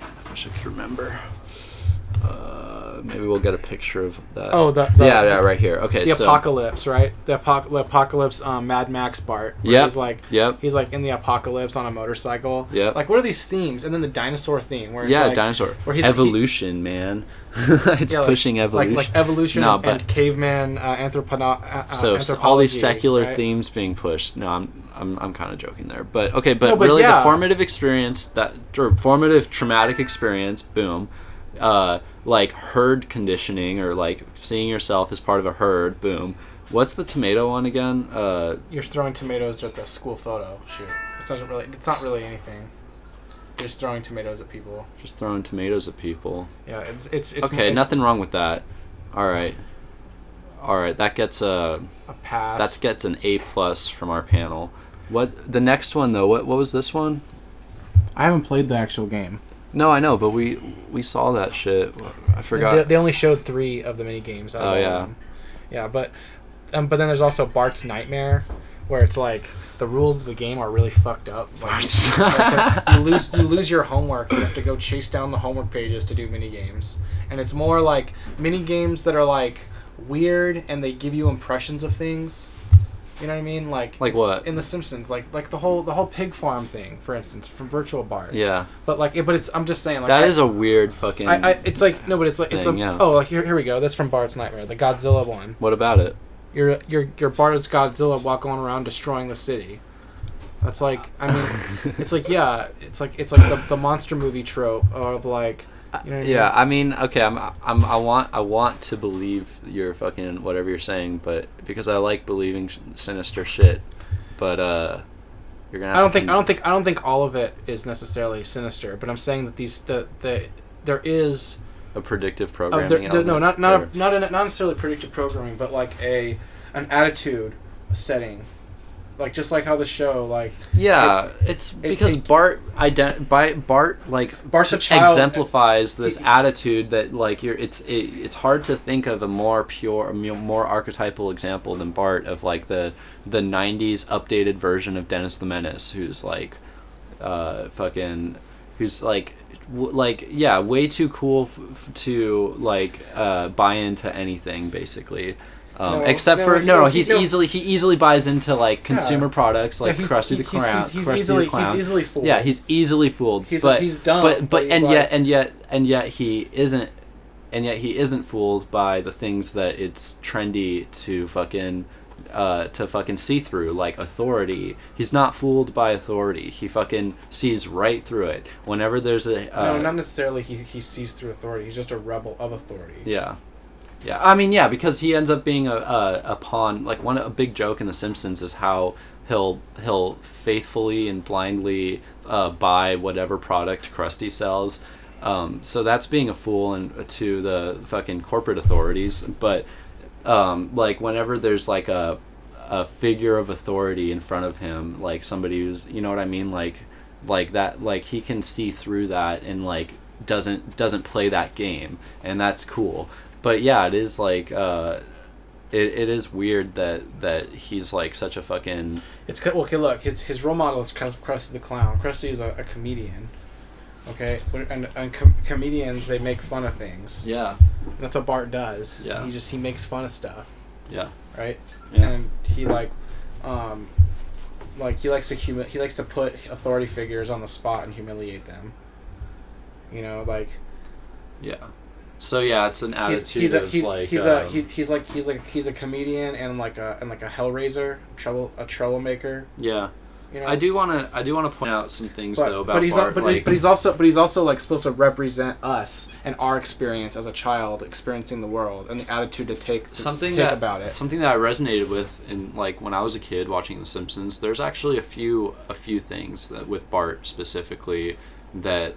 I wish I could remember. Maybe we'll get a picture of that. Oh, yeah, right here. Okay, the apocalypse, right? The apocalypse, Mad Max Bart. Yeah. He's like in the apocalypse on a motorcycle. Yeah. Like, what are these themes? And then the dinosaur theme, where it's dinosaur. Where he's evolution, man. It's pushing evolution. Like evolution and caveman so all these secular themes being pushed. No, I'm kind of joking there, but okay, but really the formative experience formative traumatic experience, boom. Like herd conditioning, or like seeing yourself as part of a herd, boom. What's the tomato one again? You're throwing tomatoes at the school photo shoot. It's not really anything. You're just throwing tomatoes at people. Yeah, it's okay. Nothing wrong with that. All right. That gets a pass. That gets an A+ from our panel. What the next one though? What was this one? I haven't played the actual game. No, I know, but we saw that shit. I forgot. They only showed 3 of the mini games. Oh yeah. Yeah, but then there's also Bart's Nightmare, where it's like the rules of the game are really fucked up. Like, you lose your homework. You have to go chase down the homework pages to do mini games, and it's more like mini games that are like weird, and they give you impressions of things. You know what I mean? Like what? In The Simpsons, like the whole pig farm thing, for instance, from Virtual Bart. Yeah. But I'm just saying, like, that is a weird fucking. It's like no, but it's like thing, here we go. That's from Bart's Nightmare, the Godzilla one. What about it? Your Bart as Godzilla walking around destroying the city. That's like, I mean, it's like the monster movie trope of like. You know what I mean, okay, I want to believe you're fucking whatever you're saying, but because I like believing sinister shit, but you're gonna. I don't think all of it is necessarily sinister, but I'm saying that there is a predictive of programming no, element, not necessarily predictive programming, but like an attitude setting, like just like how the show like it's because Bart Bart's a child, exemplifies this attitude that like it's hard to think of a more pure, more archetypal example than Bart of like the 90s updated version of Dennis the Menace, who's like who's like way too cool to like buy into anything basically. He easily buys into like consumer products like Krusty the Clown. He's easily fooled. Yeah, he's easily fooled. He's dumb. But yet he isn't fooled by the things that it's trendy to fucking see through, like authority. He's not fooled by authority. He fucking sees right through it. Whenever there's a no, not necessarily. He sees through authority. He's just a rebel of authority. Yeah. Yeah, I mean, yeah, because he ends up being a pawn. Like a big joke in The Simpsons is how he'll faithfully and blindly buy whatever product Krusty sells. So that's being a fool to the fucking corporate authorities. But like whenever there's like a figure of authority in front of him, like somebody who's, you know what I mean, like that, like he can see through that and like doesn't play that game, and that's cool. But yeah, it is like it is weird that he's like such a fucking. It's okay. Look, his role model is Krusty the Clown. Krusty is a comedian. Okay, and comedians, they make fun of things. Yeah, that's what Bart does. Yeah, he makes fun of stuff. Yeah. Right. Yeah. And he he likes to put authority figures on the spot and humiliate them. You know, like. Yeah. So yeah, it's an attitude he's a comedian and like a hellraiser, a troublemaker. Yeah. You know? I do want to point out some things though about Bart. But he's also like supposed to represent us and our experience as a child experiencing the world and the attitude to take about it. Something that I resonated with in like when I was a kid watching The Simpsons. There's actually a few things that with Bart specifically that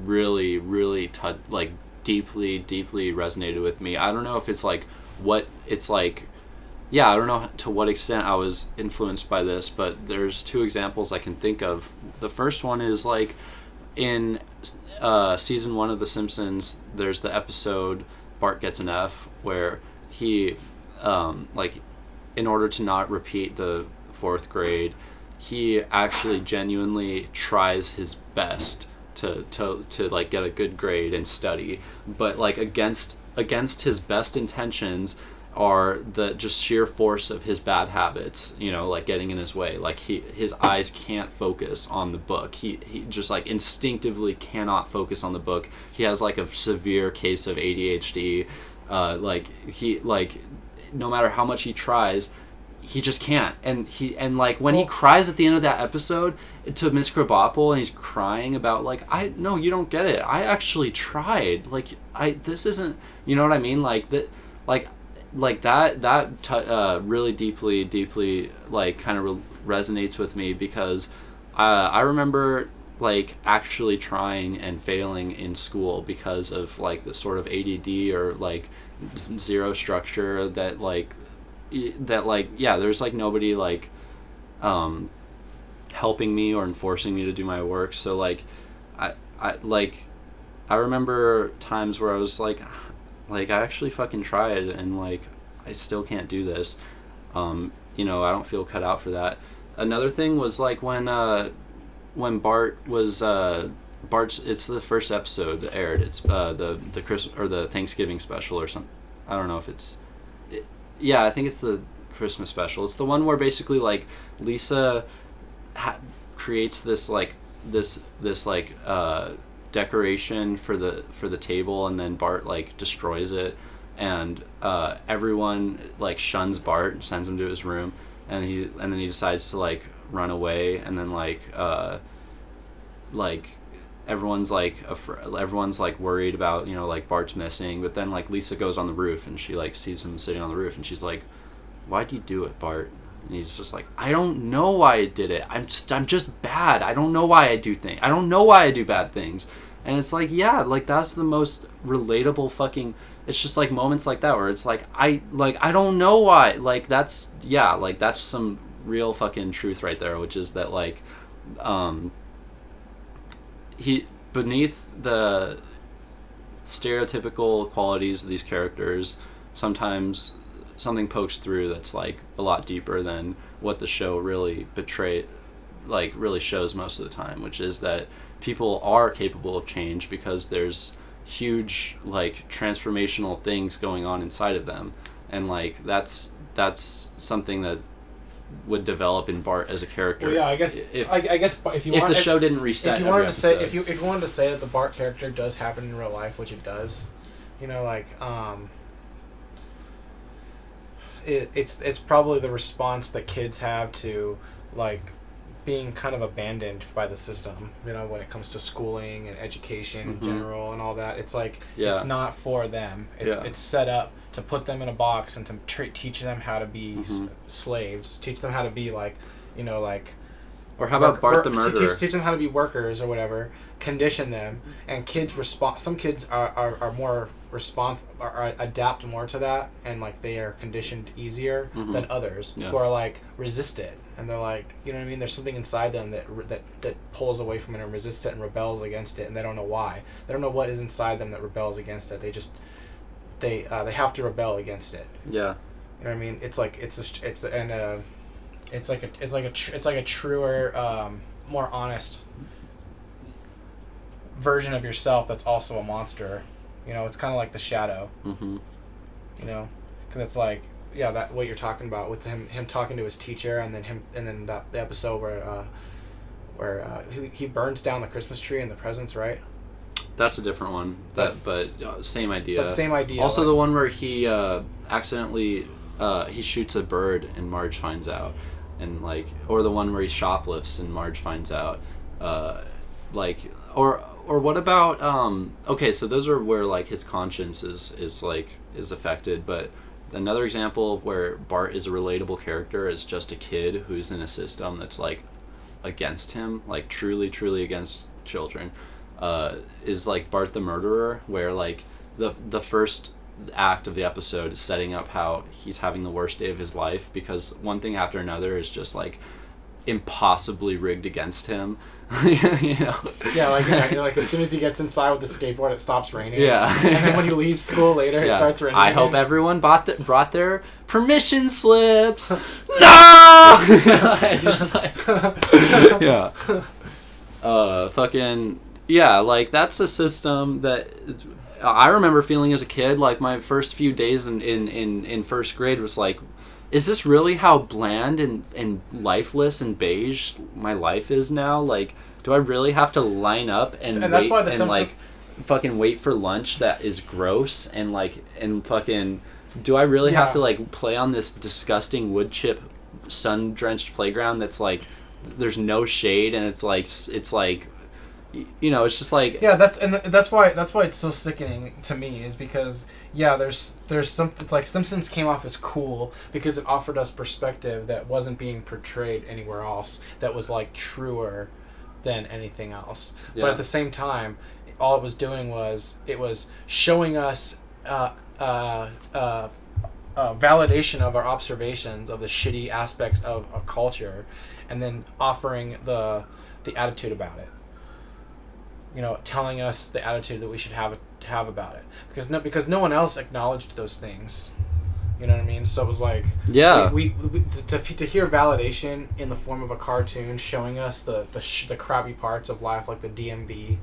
really like deeply resonated with me. I don't know if it's like what it's like. Yeah, I don't know to what extent I was influenced by this, but there's two examples I can think of. The first one is like in season 1 of The Simpsons, there's the episode Bart Gets an F, where he like in order to not repeat the 4th grade, he actually genuinely tries his best to like get a good grade and study, but like against his best intentions are the just sheer force of his bad habits, you know, like getting in his way. Like his eyes can't focus on the book. He just like instinctively cannot focus on the book. He has like a severe case of ADHD. Like no matter how much he tries, he just can't. And like when he cries at the end of that episode to Miss Krabappel and he's crying about like, no, you don't get it. I actually tried. Like this isn't, you know what I mean? Like that, like that really deeply like kind of resonates with me, because I remember like actually trying and failing in school because of like the sort of ADD or like zero structure that there's like nobody like helping me or enforcing me to do my work. So like I remember times where I was like I actually fucking tried and like I still can't do this. You know, I don't feel cut out for that. Another thing was like when Bart was Bart's, it's the first episode that aired. It's the Christmas or the Thanksgiving special or something. I don't know if it's yeah, I think it's the Christmas special. It's the one where basically like Lisa creates this decoration for the table, and then Bart like destroys it, and everyone like shuns Bart and sends him to his room, and then he decides to like run away, and then everyone's like worried about, you know, like Bart's missing, but then like Lisa goes on the roof and she like sees him sitting on the roof and she's like, "Why'd you do it, Bart?" And he's just like, "I don't know why I did it. I'm just bad. I don't know why I do things. I don't know why I do bad things." And it's like, yeah, like that's the most relatable fucking. It's just like moments like that where it's like I don't know why, like that's some real fucking truth right there, which is that like he beneath the stereotypical qualities of these characters, sometimes something pokes through that's like a lot deeper than what the show really really shows most of the time, which is that people are capable of change because there's huge like transformational things going on inside of them, and like that's something that would develop in Bart as a character. Well, yeah, I guess if the show didn't reset, if you wanted to say if you wanted to say that the Bart character does happen in real life, which it does, you know, like it's probably the response that kids have to like being kind of abandoned by the system, you know, when it comes to schooling and education in general and all that. It's like it's not for them. It's set up to put them in a box and to teach them how to be slaves, teach them how to be like, you know, like. Or how about Bart the murderer? Teach them how to be workers or whatever. Condition them, and kids respond. Some kids are more adapt more to that, and like they are conditioned easier than others who are like resist it, and they're like, you know what I mean. There's something inside them that pulls away from it and resists it and rebels against it, and they don't know why. They don't know what is inside them that rebels against it. They just they have to rebel against it. Yeah. You know what I mean? It's like it's like a truer, more honest version of yourself that's also a monster. You know, it's kind of like the Shadow. You know, because it's like, yeah, that what you're talking about with him talking to his teacher, and then the episode where he burns down the Christmas tree and the presents, right? That's a different one. But same idea. But same idea. Also, the one where he accidentally he shoots a bird and Marge finds out. And like, or the one where he shoplifts and Marge finds out, or what about okay, so those are where like his conscience is affected. But another example of where Bart is a relatable character is just a kid who's in a system that's like against him, like truly against children, is like Bart the Murderer, where like the first act of the episode is setting up how he's having the worst day of his life because one thing after another is just like impossibly rigged against him. You know? Yeah, like as soon as he gets inside with the skateboard, it stops raining. Yeah. And then when he leaves school later, it starts raining. I hope everyone brought their permission slips. No! Just like, yeah. Fucking yeah, like that's a system that I remember feeling as a kid. Like my first few days in first grade was like, is this really how bland and lifeless and beige my life is now? Like, do I really have to line up and wait, that's why the and like fucking wait for lunch that is gross and like and fucking do I really have to like play on this disgusting wood chip sun drenched playground that's like there's no shade and it's like you know, it's just like that's why it's so sickening to me is because there's some, it's like Simpsons came off as cool because it offered us perspective that wasn't being portrayed anywhere else, that was like truer than anything else. But at the same time, all it was doing was it was showing us validation of our observations of the shitty aspects of a culture, and then offering the attitude about it. You know, telling us the attitude that we should have about it, because no one else acknowledged those things. You know what I mean? So it was like we to hear validation in the form of a cartoon showing us the crappy parts of life, like the DMV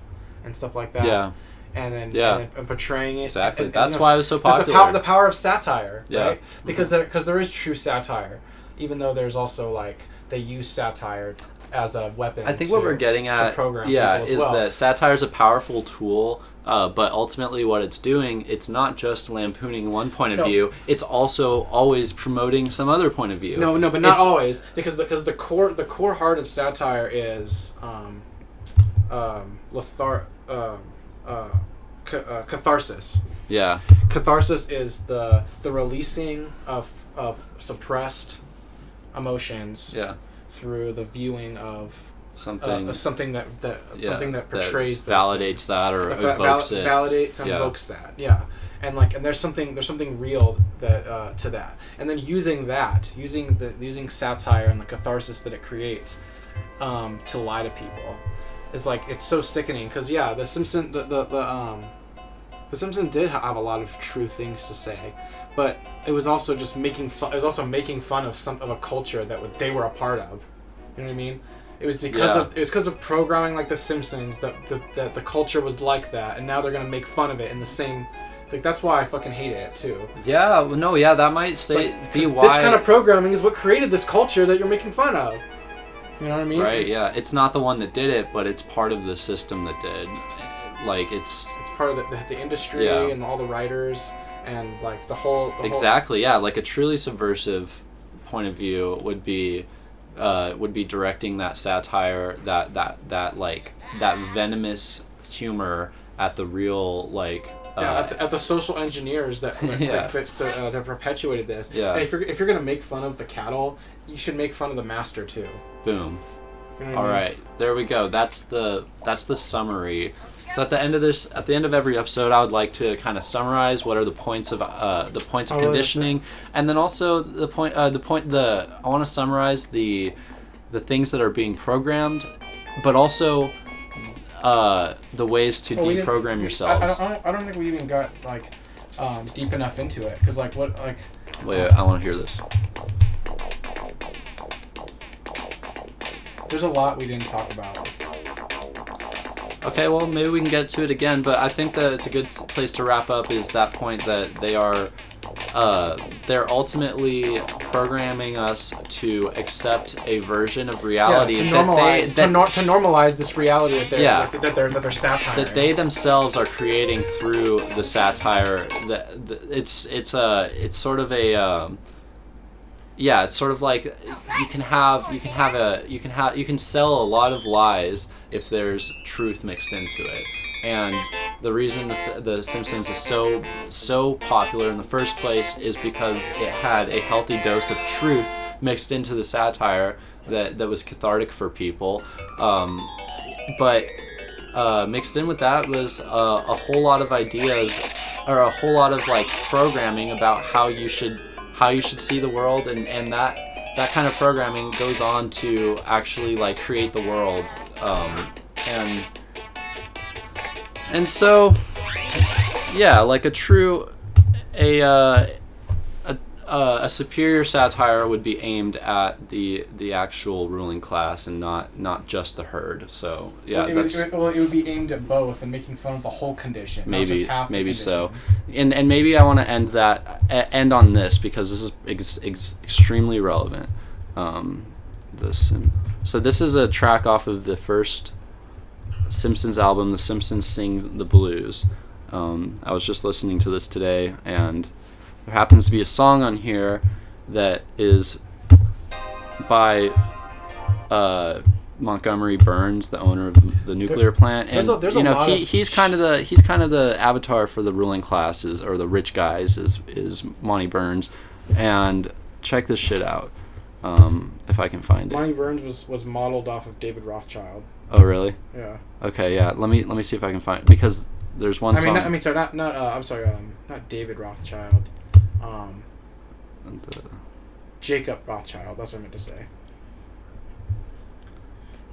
and stuff like that. Yeah. And then portraying it exactly. And, that's you know, why it was so popular. The power of satire, right? Mm-hmm. Because there is true satire, even though there's also like they use satire as a weapon. I think what we're getting at is that satire is a powerful tool, but ultimately what it's doing, it's not just lampooning one point of view, it's also always promoting some other point of view. No, but not always, because the core heart of satire is catharsis. Yeah. Catharsis is the releasing of suppressed emotions. Yeah. Through the viewing of something something that portrays that validates that or evokes it. Validates and evokes that. Yeah. And there's something real that to that. And then using satire and the catharsis that it creates to lie to people is like, it's so sickening, cuz the Simpsons the Simpsons did have a lot of true things to say, but it was also just making fun. It was also making fun of a culture that they were a part of. You know what I mean? It was because of programming like The Simpsons that the culture was like that, and now they're gonna make fun of it in the same. Like, that's why I fucking hate it too. Yeah, no, yeah, that might be why. This kind of programming is what created this culture that you're making fun of. You know what I mean? Right. Yeah, it's not the one that did it, but it's part of the system that did. Like, it's part of the industry and all the writers and like the whole exactly. Yeah, like a truly subversive point of view would be directing that satire, that venomous humor at the real at the social engineers that perpetuated this. Yeah. And if you're gonna make fun of the cattle, you should make fun of the master too. Boom. You know All right, there we go. That's the summary. So at the end of every episode, I would like to kind of summarize what are the points of conditioning, and then also I want to summarize the things that are being programmed, but also the ways to deprogram yourselves. I don't think we even got deep enough into it, because Wait, I want to hear this. There's a lot we didn't talk about. Okay, well, maybe we can get to it again, but I think that it's a good place to wrap up is that point that they're ultimately programming us to accept a version of reality to normalize this reality that they're satiring. That they themselves are creating through the satire. It's sort of a it's sort of like you can sell a lot of lies if there's truth mixed into it. And the reason the Simpsons is so popular in the first place is because it had a healthy dose of truth mixed into the satire that was cathartic for people. But mixed in with that was a whole lot of ideas, or a whole lot of programming about how you should see the world, and that kind of programming goes on to actually create the world, and so a superior satire would be aimed at the actual ruling class and not just the herd. So it would be aimed at both and making fun of the whole condition, not just half the condition. So, and maybe I want to end on this because this is extremely relevant. So this is a track off of the first Simpsons album, The Simpsons Sing the Blues. I was just listening to this today, and there happens to be a song on here that is by Montgomery Burns, the owner of the nuclear plant, and he's kind of the avatar for the ruling classes, or the rich guys is Monty Burns. And check this shit out, if I can find it. Monty Burns was modeled off of David Rothschild. Oh really? Yeah. Okay, yeah. Let me see if I can find it, because there's one song. Not David Rothschild. Jacob Rothschild. That's what I meant to say.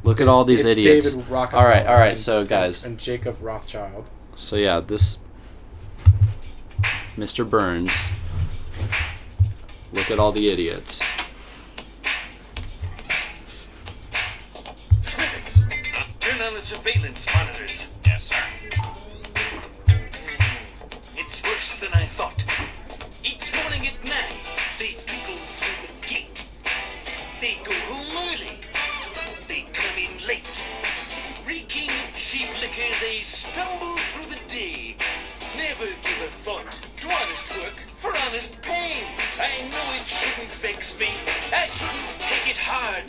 Look at all these idiots. David Rockefeller. All right. So guys. And Jacob Rothschild. So yeah, this Mr. Burns. Look at all the idiots. Turn on the surveillance monitors. Yes, sir. It's worse than I thought. Each morning at 9, they trickle through the gate. They go home early. They come in late. Reeking of cheap liquor, they stumble through the day. Never give a thought to honest work for honest pay. I know it shouldn't vex me. I shouldn't take it hard.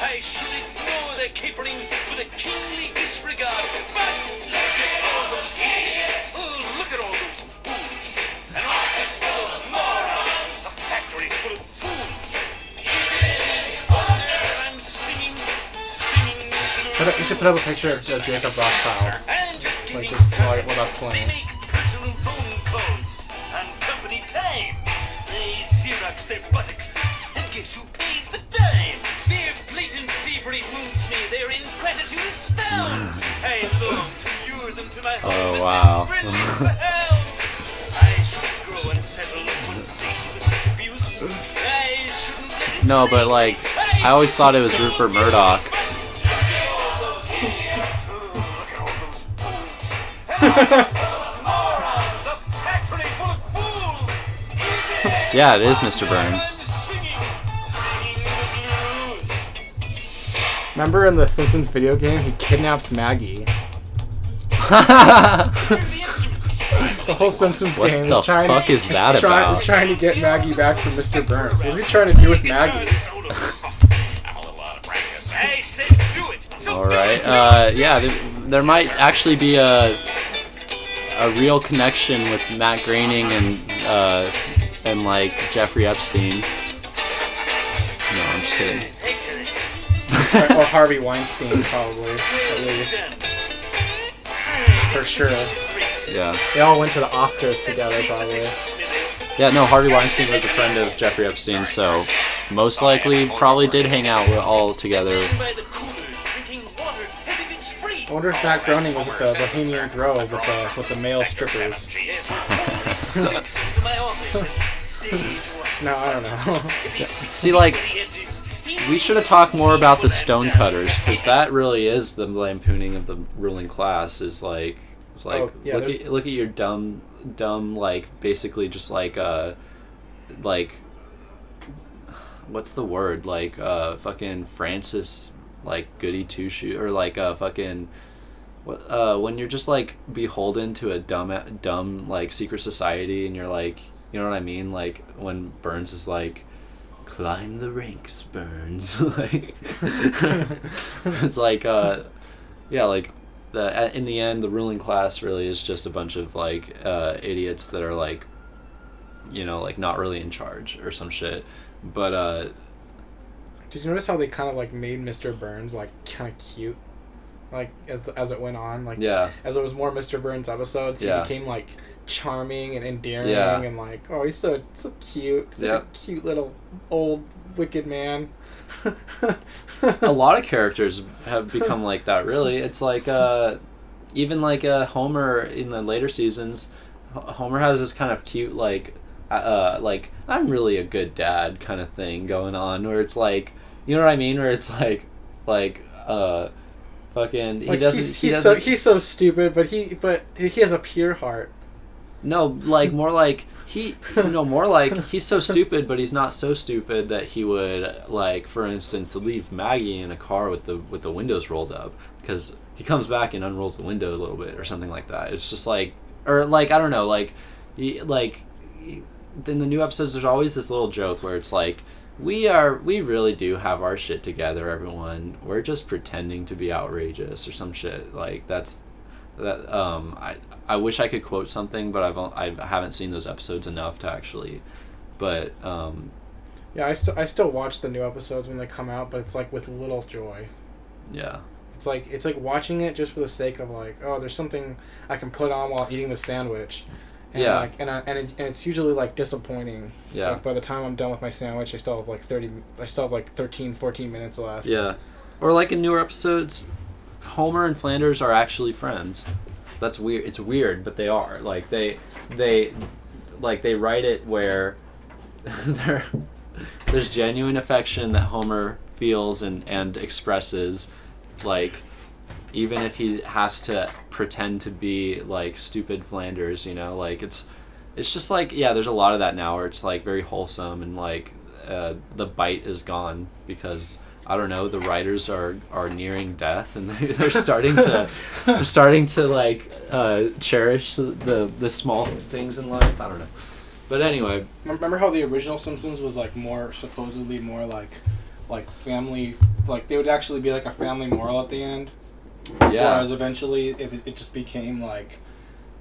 I should ignore their capering with a kingly disregard. But look at all those idiots. Oh, look at all those fools. An office full of morons. A factory full of fools. Is it any wonder that I'm singing blues? You should put up a picture of Jacob Rothschild. I'm just Like kidding. this, while that's They playing. make personal phone calls on company time. They Xerox their buttocks and guess who pays the dime? Their blatant thievery wounds me. Their ingratitude astounds. I long to lure them to my home Oh, wow. and release the hounds. I shouldn't grow unsettled when faced with such abuse. I shouldn't let it No, but like, I always thought it was Rupert Murdoch. Yeah, it is Mr. Burns. Remember in the Simpsons video game, he kidnaps Maggie. The whole Simpsons What game the is trying. fuck is that is about? trying to get Maggie back from Mr. Burns. What's he trying to do with Maggie? All right. Yeah, there might actually be a real connection with Matt Groening and like Jeffrey Epstein. No, I'm just kidding. Or Harvey Weinstein, probably, at least. For sure. Yeah. They all went to the Oscars together, probably. Yeah. No, Harvey Weinstein was a friend of Jeffrey Epstein, so most likely probably did hang out all together. I wonder if Matt Groening was at the Bohemian Grove with the male strippers. No, I don't know. See, like, we should have talked more about the Stonecutters, because that really is the lampooning of the ruling class. Is like, it's like, Oh, yeah, look at your dumb, like, basically just like, what's the word? Like, fucking Francis, like, goody two-shoe, or like, fucking, when you're just like beholden to a dumb like secret society, and you're like, you know what I mean? Like when Burns is like, climb the ranks, Burns. Like, it's like, yeah, like in the end, the ruling class really is just a bunch of like idiots that are like, you know, like not really in charge or some shit. But did you notice how they kind of like made Mr. Burns like kind of cute, like as it went on, like yeah, as it was more Mr. Burns episodes, he Yeah. became like charming and endearing, Yeah. and like, oh, he's so cute, such Yep. a cute little old wicked man. a lot of characters have become like that, really. It's like even like Homer in the later seasons. Homer has this kind of cute like I'm really a good dad kind of thing going on, where it's like, you know what I mean, where it's like fucking Like he's so stupid, but he has a pure heart. No, like more like more like he's so stupid, but he's not so stupid that he would, like, for instance, leave Maggie in a car with the windows rolled up, because he comes back and unrolls the window a little bit or something like that. It's just like, or like, I don't know, like in the new episodes there's always this little joke where it's like, we really do have our shit together, everyone. We're just pretending to be outrageous or some shit. Like that I wish I could quote something, but I haven't seen those episodes enough to actually. But Yeah, I still watch the new episodes when they come out, but it's like with little joy. yeah, It's like watching it just for the sake of like, oh, there's something I can put on while eating the sandwich. And Yeah. Like, and it's usually like disappointing. Yeah. Like, by the time I'm done with my sandwich, I still have like 13, 14 minutes left. yeah, or like in newer episodes, Homer and Flanders are actually friends. That's weird. It's weird, but they are. Like they write it where there's genuine affection that Homer feels and expresses, like, even if he has to pretend to be like stupid Flanders, you know, like it's just like, yeah, there's a lot of that now where it's like very wholesome, and like the bite is gone because, I don't know, the writers are nearing death, and they're starting to like cherish the small things in life. I don't know, but anyway. Remember how the original Simpsons was like supposedly more like family, like they would actually be like a family moral at the end. Yeah. Whereas eventually it just became like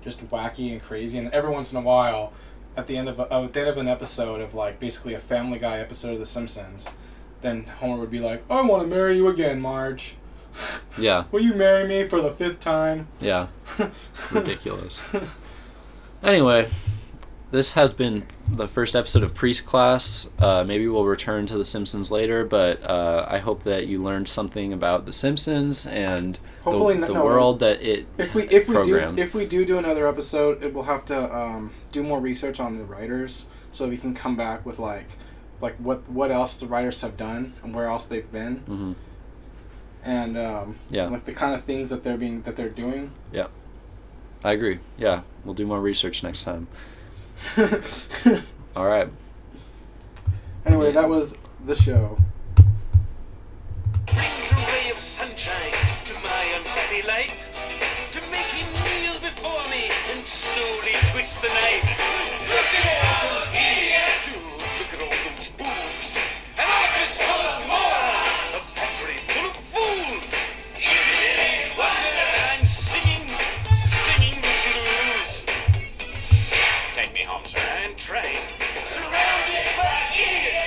just wacky and crazy, and every once in a while, at the end of an episode of like basically a Family Guy episode of The Simpsons, then Homer would be like, "I want to marry you again, Marge." Yeah. Will you marry me for the 5th time? Yeah. Ridiculous. Anyway, this has been the first episode of Priest Class. Maybe we'll return to The Simpsons later, but I hope that you learned something about The Simpsons and Hopefully the no, world that it programmed. If we do another episode, it will have to do more research on the writers, so we can come back with like what else the writers have done and where else they've been. Mm-hmm. And yeah, like the kind of things that they're doing. Yeah, I agree. Yeah, we'll do more research next time. All right. Anyway, that was the show. Brings a ray of sunshine to my unhappy life, to make him kneel before me and slowly twist the knife. Look at all those idiots! Look at all those boobs! An office full of morons! A factory full of fools! Is it any wonder that I'm singing the blues? Take me home, sir. And train, surrounded by idiots!